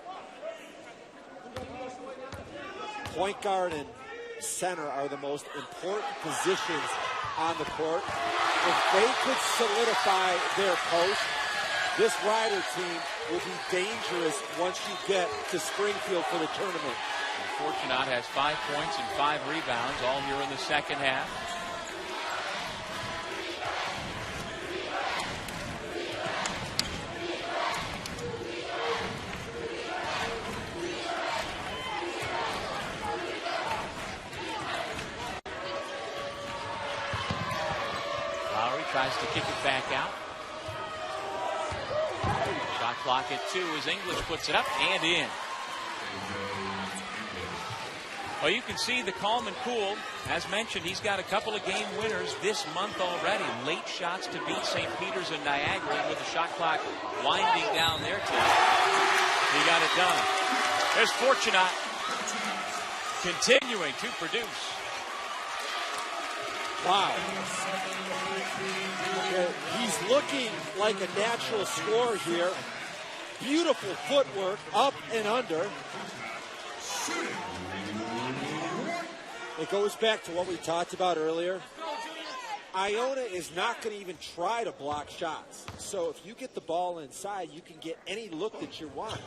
Point guard and center are the most important positions on the court. If they could solidify their post, this Rider team will be dangerous once you get to Springfield for the tournament. Fortunat has 5 points and 5 rebounds, all here in the second half. Lowry tries to kick it back out. Shot clock at 2 as English puts it up and in. Well, you can see the calm and cool. As mentioned, he's got a couple of game winners this month already. Late shots to beat St. Peter's and Niagara, and with the shot clock winding down their team, he got it done. There's Fortunat continuing to produce. Wow. He's looking like a natural scorer here. Beautiful footwork, up and under. It goes back to what we talked about earlier. Iona is not going to even try to block shots. So if you get the ball inside, you can get any look that you want.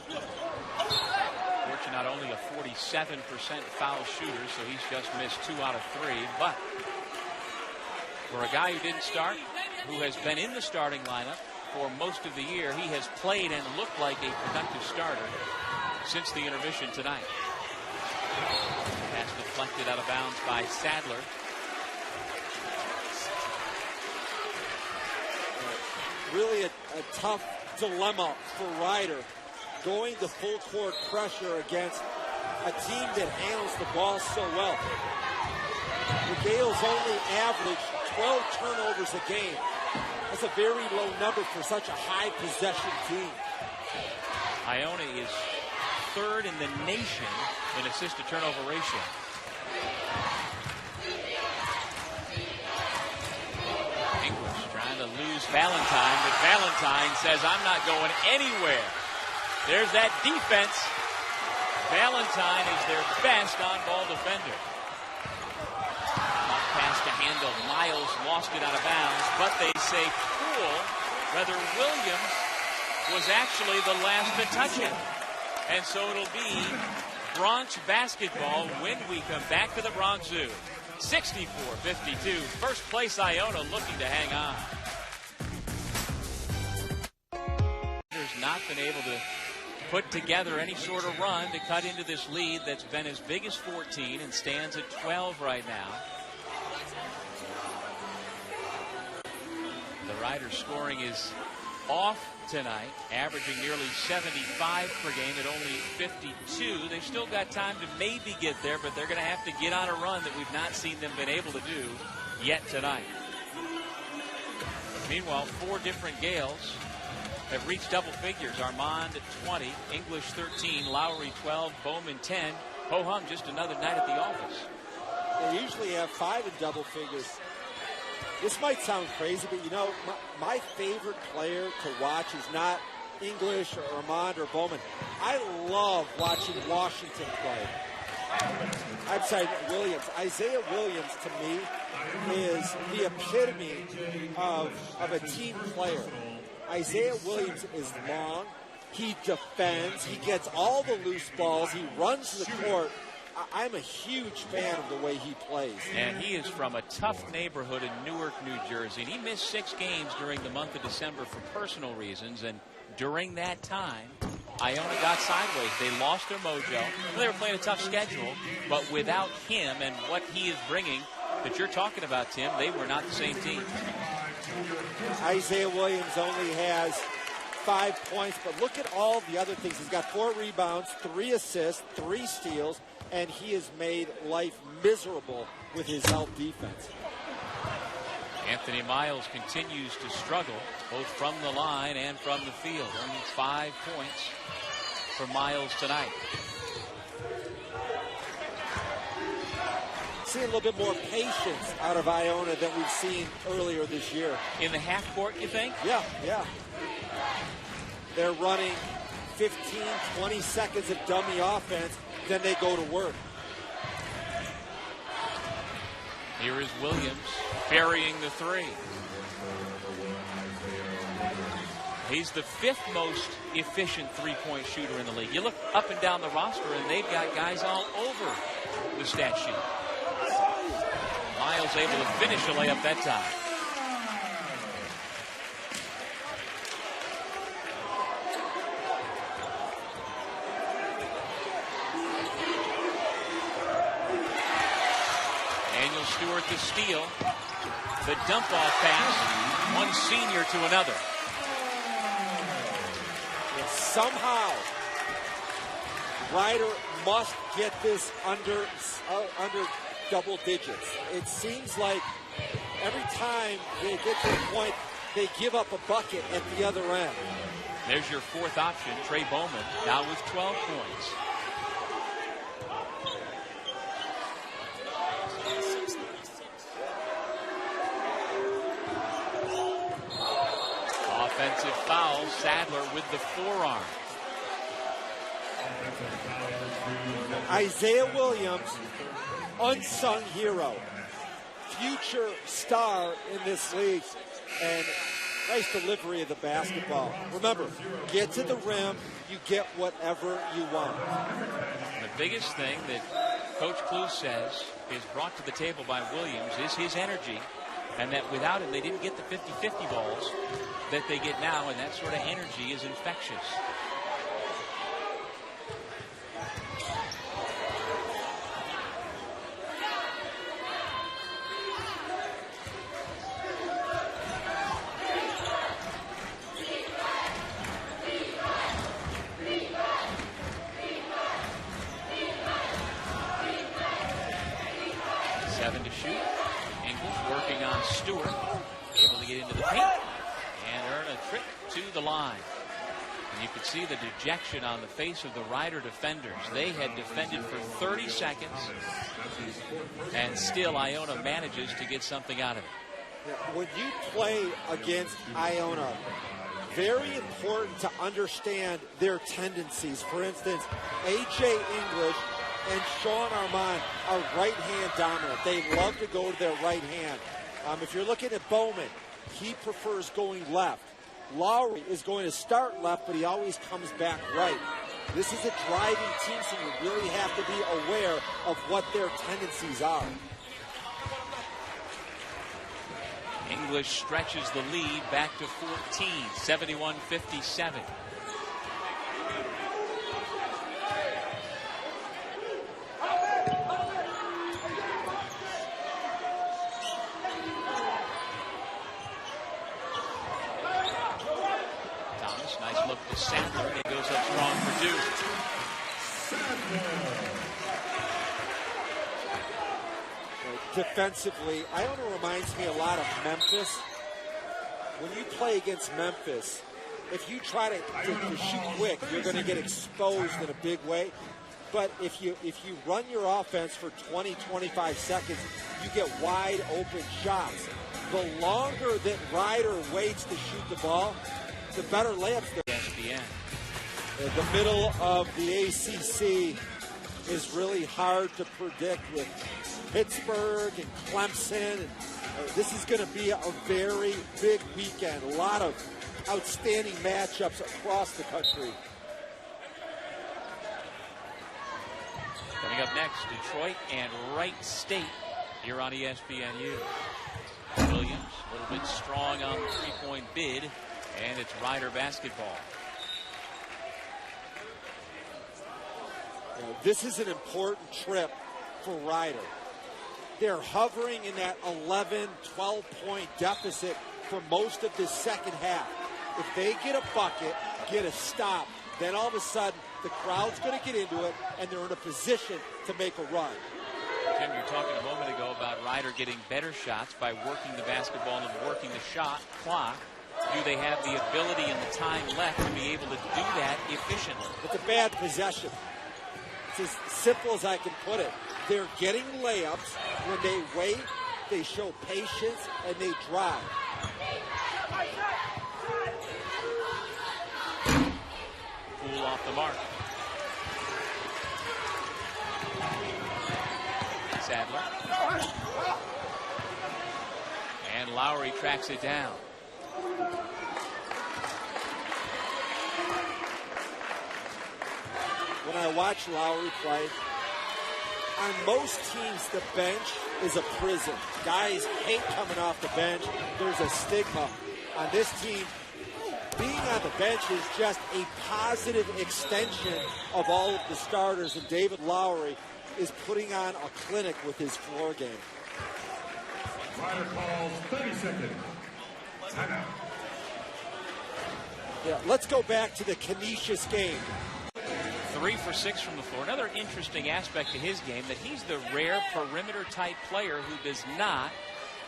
Fortunat only a 47% foul shooter, so he's just missed 2 out of 3. But for a guy who didn't start, who has been in the starting lineup for most of the year, he has played and looked like a productive starter since the intermission tonight. Pass deflected out of bounds by Sadler. Really a tough dilemma for Ryder, going to full court pressure against a team that handles the ball so well. The Gales only averaged 12 turnovers a game. That's a very low number for such a high possession team. Iona is third in the nation in assist-to-turnover ratio. English trying to lose Valentine, but Valentine says, I'm not going anywhere. There's that defense. Valentine is their best on-ball defender. Off pass to handle. Miles lost it out of bounds, but they say cool. Rather, Williams was actually the last to touch it. And so it'll be Bronx basketball when we come back to the Bronx Zoo. 64-52. First place Iona looking to hang on. There's not been able to put together any sort of run to cut into this lead that's been as big as 14 and stands at 12 right now. The Riders' scoring is off tonight, averaging nearly 75 per game at only 52. They've still got time to maybe get there, but they're going to have to get on a run that we've not seen them been able to do yet tonight. Meanwhile, 4 different Gales have reached double figures. Armand at 20, English 13, Lowry 12, Bowman 10. Ho-hum just another night at the office. They usually have 5 in double figures. This might sound crazy, but you know, my favorite player to watch is not English or Armand or Bowman. I love watching Washington play. I'm sorry, Williams. Isaiah Williams, to me, is the epitome of a team player. Isaiah Williams is long. He defends. He gets all the loose balls. He runs the court. I'm a huge fan of the way he plays. And he is from a tough neighborhood in Newark, New Jersey. And he missed 6 games during the month of December for personal reasons. And during that time, Iona got sideways. They lost their mojo. They were playing a tough schedule. But without him and what he is bringing that you're talking about, Tim, they were not the same team. Isaiah Williams only has 5 points. But look at all the other things. He's got 4 rebounds, 3 assists, 3 steals. And he has made life miserable with his help defense. Anthony Miles continues to struggle, both from the line and from the field. Only 5 points for Miles tonight. See a little bit more patience out of Iona than we've seen earlier this year. In the half court, you think? Yeah. They're running 15, 20 seconds of dummy offense. Then they go to work. Here is Williams burying the 3. He's the 5th most efficient three-point shooter in the league. You look up and down the roster, and they've got guys all over the stat sheet. Miles able to finish a layup that time. Stewart to steal. The dump-off pass. One senior to another. And somehow, Ryder must get this under double digits. It seems like every time they get to the point, they give up a bucket at the other end. There's your 4th option, Trey Bowman, now with 12 points. Offensive foul, Sadler with the forearm. Isaiah Williams, unsung hero, future star in this league, and nice delivery of the basketball. Remember, get to the rim, you get whatever you want. The biggest thing that Coach Clue says is brought to the table by Williams is his energy, and that without him, they didn't get the 50-50 balls that they get now, and that sort of energy is infectious. English working on Stewart. Able to get into the paint and earn a trip to the line. And you could see the dejection on the face of the Rider defenders. They had defended for 30 seconds, and still Iona manages to get something out of it. When you play against Iona, very important to understand their tendencies. For instance, A.J. English and Sean Armand are right-hand dominant. They love to go to their right hand. If you're looking at Bowman, he prefers going left. Lowry is going to start left, but he always comes back right. This is a driving team, so you really have to be aware of what their tendencies are. English stretches the lead back to 14, 71-57. Nice look to Sadler. He goes up strong for Duke. Defensively, Iona reminds me a lot of Memphis. When you play against Memphis, if you try to shoot quick, you're going to get exposed in a big way. But if you run your offense for 20, 25 seconds, you get wide open shots. The longer that Rider waits to shoot the ball, the better layups there. ESPN. The middle of the ACC is really hard to predict with Pittsburgh and Clemson. And, this is going to be a very big weekend. A lot of outstanding matchups across the country. Coming up next, Detroit and Wright State here on ESPNU. Williams, a little bit strong on the three-point bid. And it's Rider basketball. This is an important trip for Rider. They're hovering in that 11, 12-point deficit for most of this second half. If they get a bucket, get a stop, then all of a sudden the crowd's going to get into it, and they're in a position to make a run. Tim, you're talking a moment ago about Rider getting better shots by working the basketball and working the shot clock. Do they have the ability and the time left to be able to do that efficiently? It's a bad possession. It's as simple as I can put it. They're getting layups. When they wait, they show patience, and they drive. Poole off the mark. Sadler. And Lowry tracks it down. When I watch Lowry play, on most teams, the bench is a prison. Guys hate coming off the bench. There's a stigma. On this team, being on the bench is just a positive extension of all of the starters, and David Lowry is putting on a clinic with his floor game. Rider calls 30-second timeout. Yeah, let's go back to the Canisius game. 3 for 6 from the floor. Another interesting aspect to his game that he's the rare perimeter type player who does not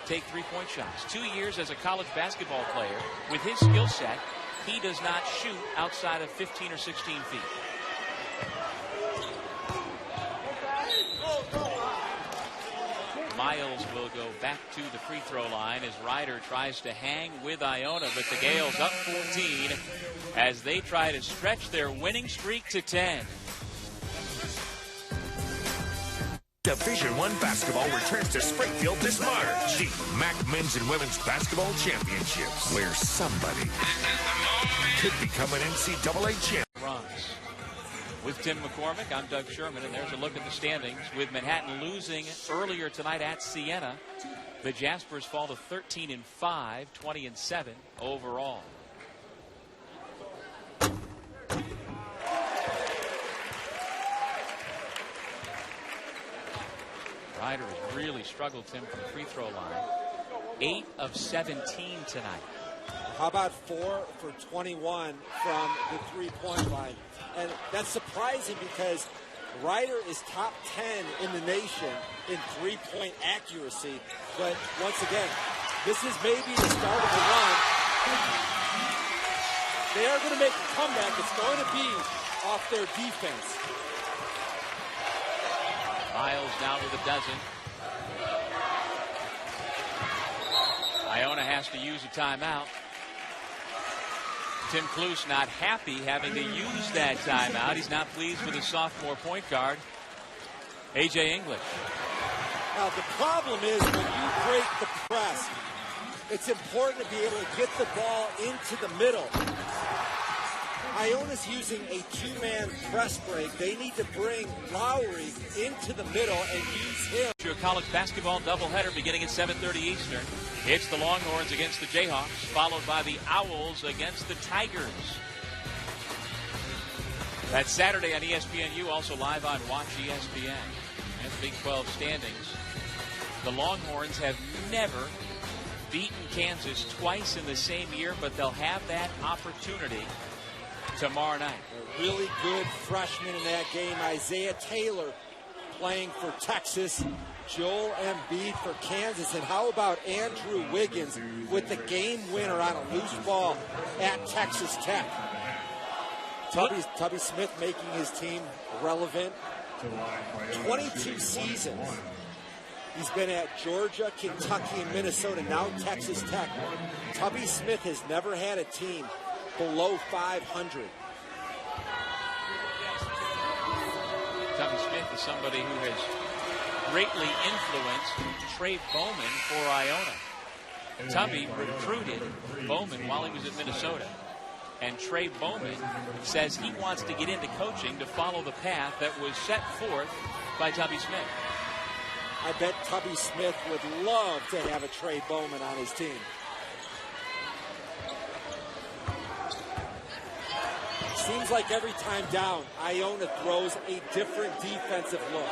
take three-point shots. 2 years as a college basketball player, with his skill set, he does not shoot outside of 15 or 16 feet. Miles will go back to the free throw line as Rider tries to hang with Iona, but the Gales up 14 as they try to stretch their winning streak to 10. Division I basketball returns to Springfield this March. The MAC Men's and Women's Basketball Championships, where somebody could become an NCAA champion. Runs. With Tim McCormick, I'm Doug Sherman, and there's a look at the standings. With Manhattan losing earlier tonight at Siena, the Jaspers fall to 13-5, 20-7 overall. Rider has really struggled, Tim, from the free throw line. 8 of 17 tonight. How about 4 for 21 from the three-point line? And that's surprising because Ryder is top 10 in the nation in three-point accuracy. But once again, this is maybe the start of the run. They are going to make a comeback. It's going to be off their defense. Miles now with a dozen. Iona has to use a timeout. Tim Kluse not happy having to use that timeout. He's not pleased with his sophomore point guard, A.J. English. Now, the problem is when you break the press, it's important to be able to get the ball into the middle. Iona's using a two-man press break. They need to bring Lowry into the middle and use him. A college basketball doubleheader beginning at 7:30 Eastern. It's the Longhorns against the Jayhawks, followed by the Owls against the Tigers. That's Saturday on ESPNU, also live on Watch ESPN. And Big 12 standings. The Longhorns have never beaten Kansas twice in the same year, but they'll have that opportunity tomorrow night. A really good freshman in that game, Isaiah Taylor, playing for Texas. Joel Embiid for Kansas. And how about Andrew Wiggins with the game winner on a loose ball at Texas Tech? Tubby Smith making his team relevant. 22 seasons. He's been at Georgia, Kentucky, and Minnesota, now Texas Tech. Tubby Smith has never had a team below 500. Tubby Smith is somebody who has greatly influenced Trey Bowman for Iona. Tubby recruited Bowman while he was at Minnesota. And Trey Bowman says he wants to get into coaching to follow the path that was set forth by Tubby Smith. I bet Tubby Smith would love to have a Trey Bowman on his team. Seems like every time down, Iona throws a different defensive look.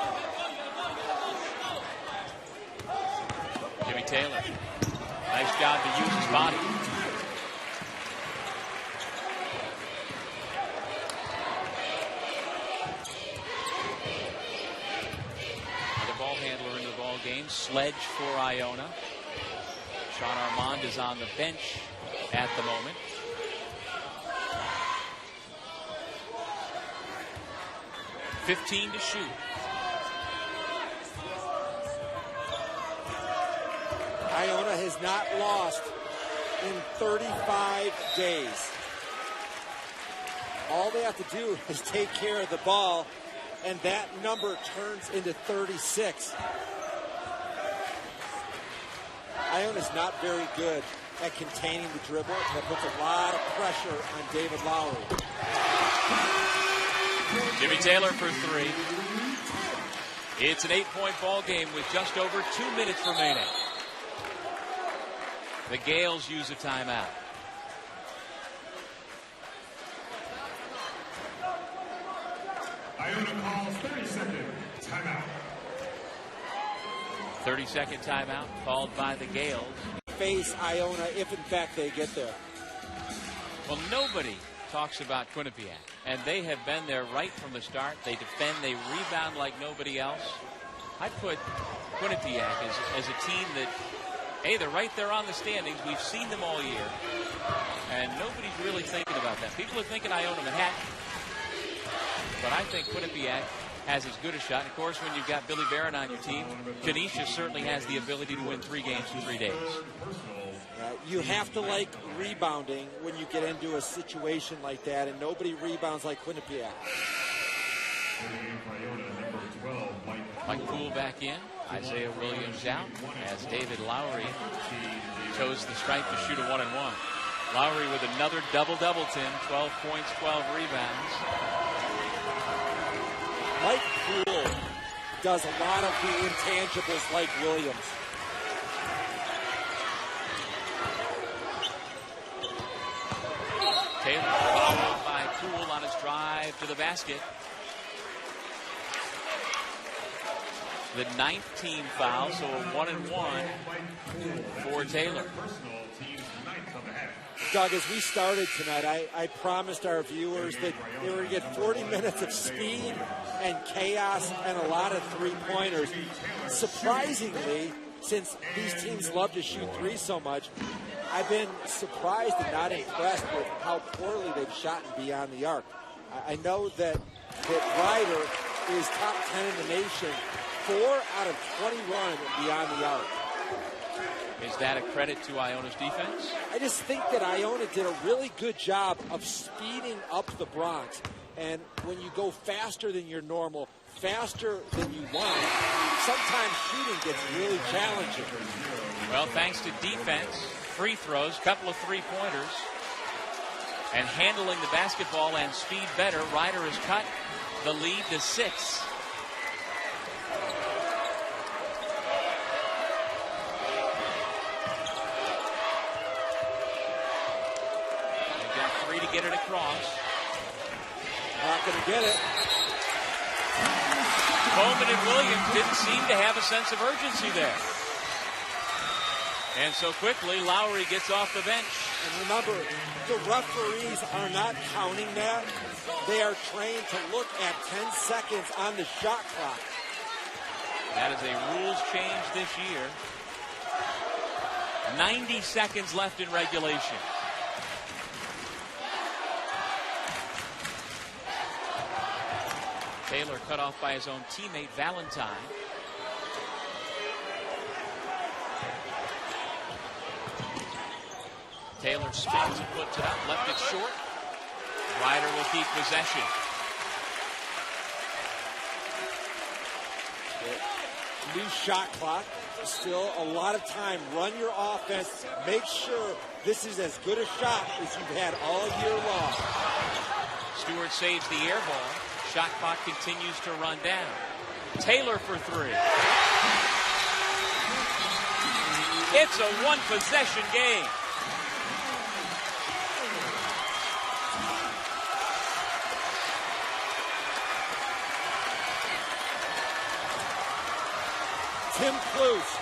Jimmy Taylor, nice job to use his body. The ball handler into the ball game, Sledge for Iona. Sean Armand is on the bench at the moment. .15 to shoot. Iona has not lost in 35 days. All they have to do is take care of the ball, and that number turns into 36. Iona's not very good at containing the dribble. That puts a lot of pressure on David Lowry. Jimmy Taylor for three. It's an 8-point ball game with just over 2 minutes remaining. The Gales use a timeout. Iona calls 30-second timeout. 30-second timeout called by the Gales. Face Iona if in fact they get there. Well, nobody talks about Quinnipiac, and they have been there right from the start. They defend, they rebound like nobody else. I put Quinnipiac as a team that, hey, they're right there on the standings. We've seen them all year, and nobody's really thinking about that. People are thinking Iona Manhattan, but I think Quinnipiac has as good a shot. And of course, when you've got Billy Barron on your team, Canisius certainly has the ability to win 3 games in 3 days. You have to like rebounding when you get into a situation like that, and nobody rebounds like Quinnipiac. Mike Poole back in. Isaiah Williams out as David Lowry chose the stripe to shoot a 1-and-1. Lowry with another double-double, Tim. 12 points, 12 rebounds. Mike Poole does a lot of the intangibles like Williams. Taylor followed by Poole on his drive to the basket. the 9th team foul, so a 1-and-1 for Taylor. Doug, as we started tonight, I promised our viewers that they were going to get 40 minutes of speed and chaos and a lot of three-pointers. Surprisingly, since these teams love to shoot three so much, I've been surprised and not impressed with how poorly they've shot beyond the arc. I know that Ryder is top 10 in the nation, 4 out of 21 beyond the arc. Is that a credit to Iona's defense? I just think that Iona did a really good job of speeding up the Bronx. And when you go faster than your normal, faster than you want, sometimes shooting gets really challenging. Well, thanks to defense, free throws, couple of three-pointers, and handling the basketball and speed better, Ryder has cut the lead to 6. Get it across. Not going to get it. Coleman and Williams didn't seem to have a sense of urgency there. And so quickly, Lowry gets off the bench. And remember, the referees are not counting that. They are trained to look at 10 seconds on the shot clock. That is a rules change this year. 90 seconds left in regulation. Taylor cut off by his own teammate, Valentine. Taylor spins and puts it up, left it short. Ryder will keep possession. New shot clock. Still a lot of time. Run your offense. Make sure this is as good a shot as you've had all year long. Stewart saves the air ball. Shot clock continues to run down. Taylor for 3. It's a one-possession game. Tim Cluse,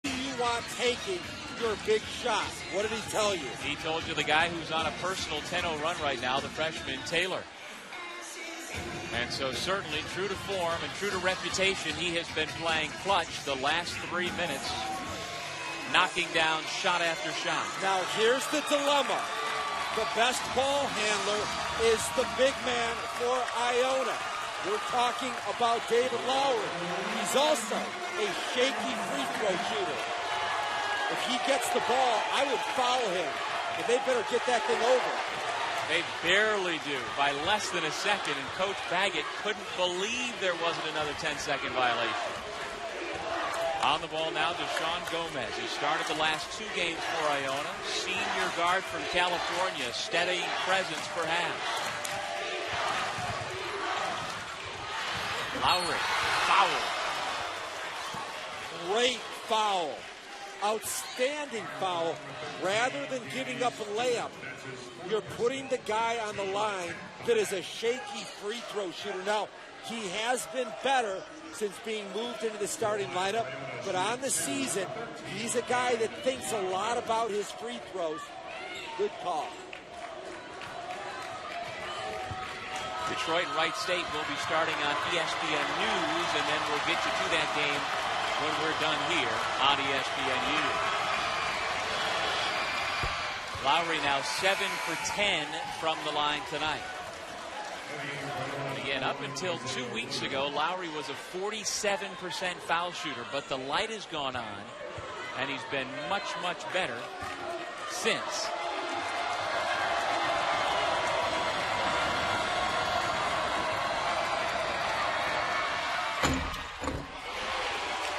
who do you want taking your big shot? What did he tell you? He told you the guy who's on a personal 10-0 run right now, the freshman Taylor. And so certainly true to form and true to reputation, he has been playing clutch the last 3 minutes, knocking down shot after shot. Now here's the dilemma. The best ball handler is the big man for Iona. We're talking about David Lowry. He's also a shaky free throw shooter. If he gets the ball, I would foul him. And they better get that thing over. They barely do, by less than a second, and Coach Baggett couldn't believe there wasn't another 10-second violation. On the ball now, Deshaun Gomez. He started the last 2 games for Iona. Senior guard from California, steady presence perhaps. Lowry, foul. Great foul. Outstanding foul. Rather than giving up a layup, you're putting the guy on the line that is a shaky free throw shooter. Now, he has been better since being moved into the starting lineup, but on the season, he's a guy that thinks a lot about his free throws. Good call. Detroit and Wright State will be starting on ESPN News, and then we'll get you to that game when we're done here on ESPNU. Lowry now 7 for 10 from the line tonight. Again, up until 2 weeks ago, Lowry was a 47% foul shooter, but the light has gone on, and he's been much, much better since.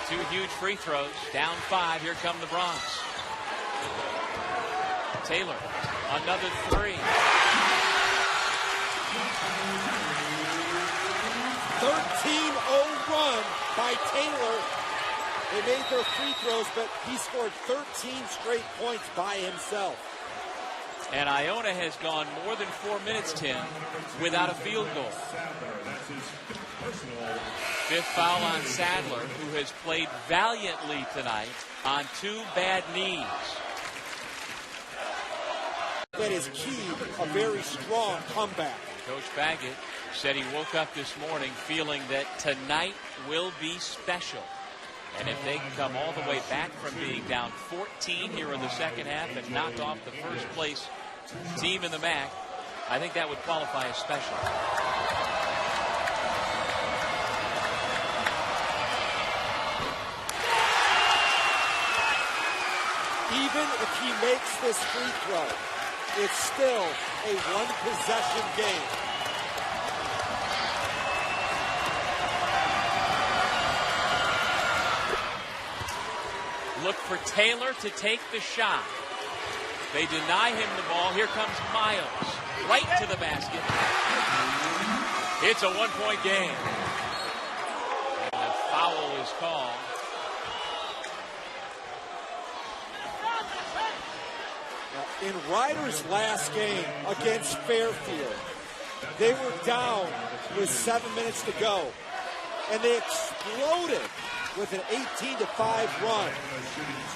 Two huge free throws, down 5. Here come the Bronx. Taylor, another 3. 13-0 run by Taylor. They made their free throws, but he scored 13 straight points by himself. And Iona has gone more than 4 minutes, Tim, without a field goal. Fifth foul on Sadler, who has played valiantly tonight on 2 bad knees. That is key, a very strong comeback. Coach Baggett said he woke up this morning feeling that tonight will be special. And if they can come all the way back from being down 14 here in the second half and knock off the first place team in the MAC, I think that would qualify as special. Even if he makes this free throw, it's still a one-possession game. Look for Taylor to take the shot. They deny him the ball. Here comes Miles. Right to the basket. It's a one-point game. And a foul is called. In Ryder's last game against Fairfield, they were down with 7 minutes to go, and they exploded with an 18-5 run.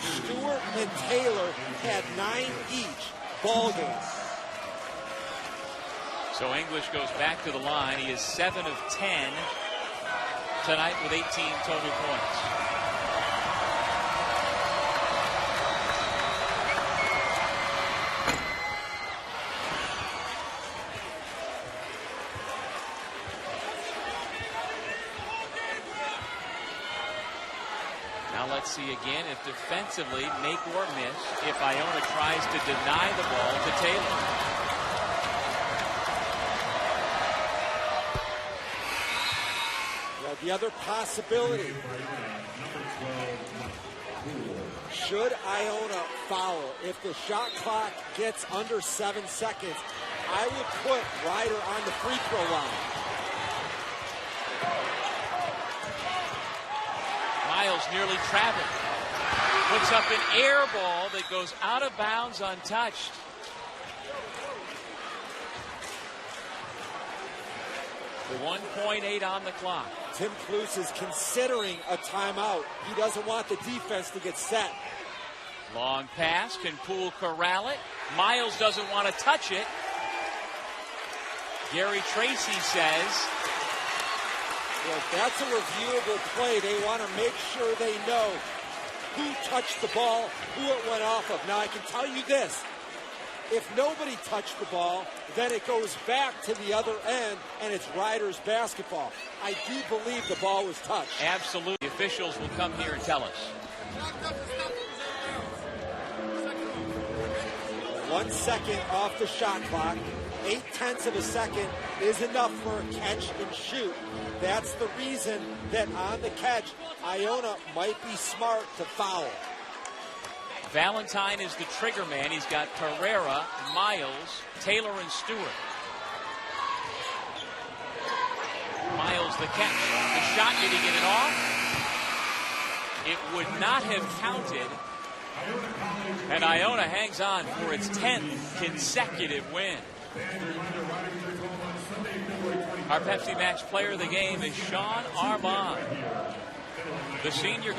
Stewart and Taylor had 9 each ball game. So English goes back to the line. He is 7 of 10 tonight with 18 total points. Now let's see again if defensively, make or miss, if Iona tries to deny the ball to Taylor. Well, the other possibility, should Iona foul, if the shot clock gets under 7 seconds, I would put Ryder on the free throw line. Miles nearly traveled. Puts up an air ball that goes out of bounds untouched. The 1.8 on the clock. Tim Cluse is considering a timeout. He doesn't want the defense to get set. Long pass. Can Poole corral it? Miles doesn't want to touch it. Gary Tracy says, well, if that's a reviewable play, they want to make sure they know who touched the ball, who it went off of. Now, I can tell you this. If nobody touched the ball, then it goes back to the other end, and it's Ryder's basketball. I do believe the ball was touched. Absolutely. The officials will come here and tell us. 1 second off the shot clock. 0.8 of a second is enough for a catch and shoot. That's the reason that on the catch, Iona might be smart to foul. Valentine is the trigger man. He's got Pereira, Miles, Taylor, and Stewart. Miles the catch. The shot, did he get it off? It would not have counted. And Iona hangs on for its 10th consecutive win. Our Pepsi Max player of the game is Sean Arbonne. The senior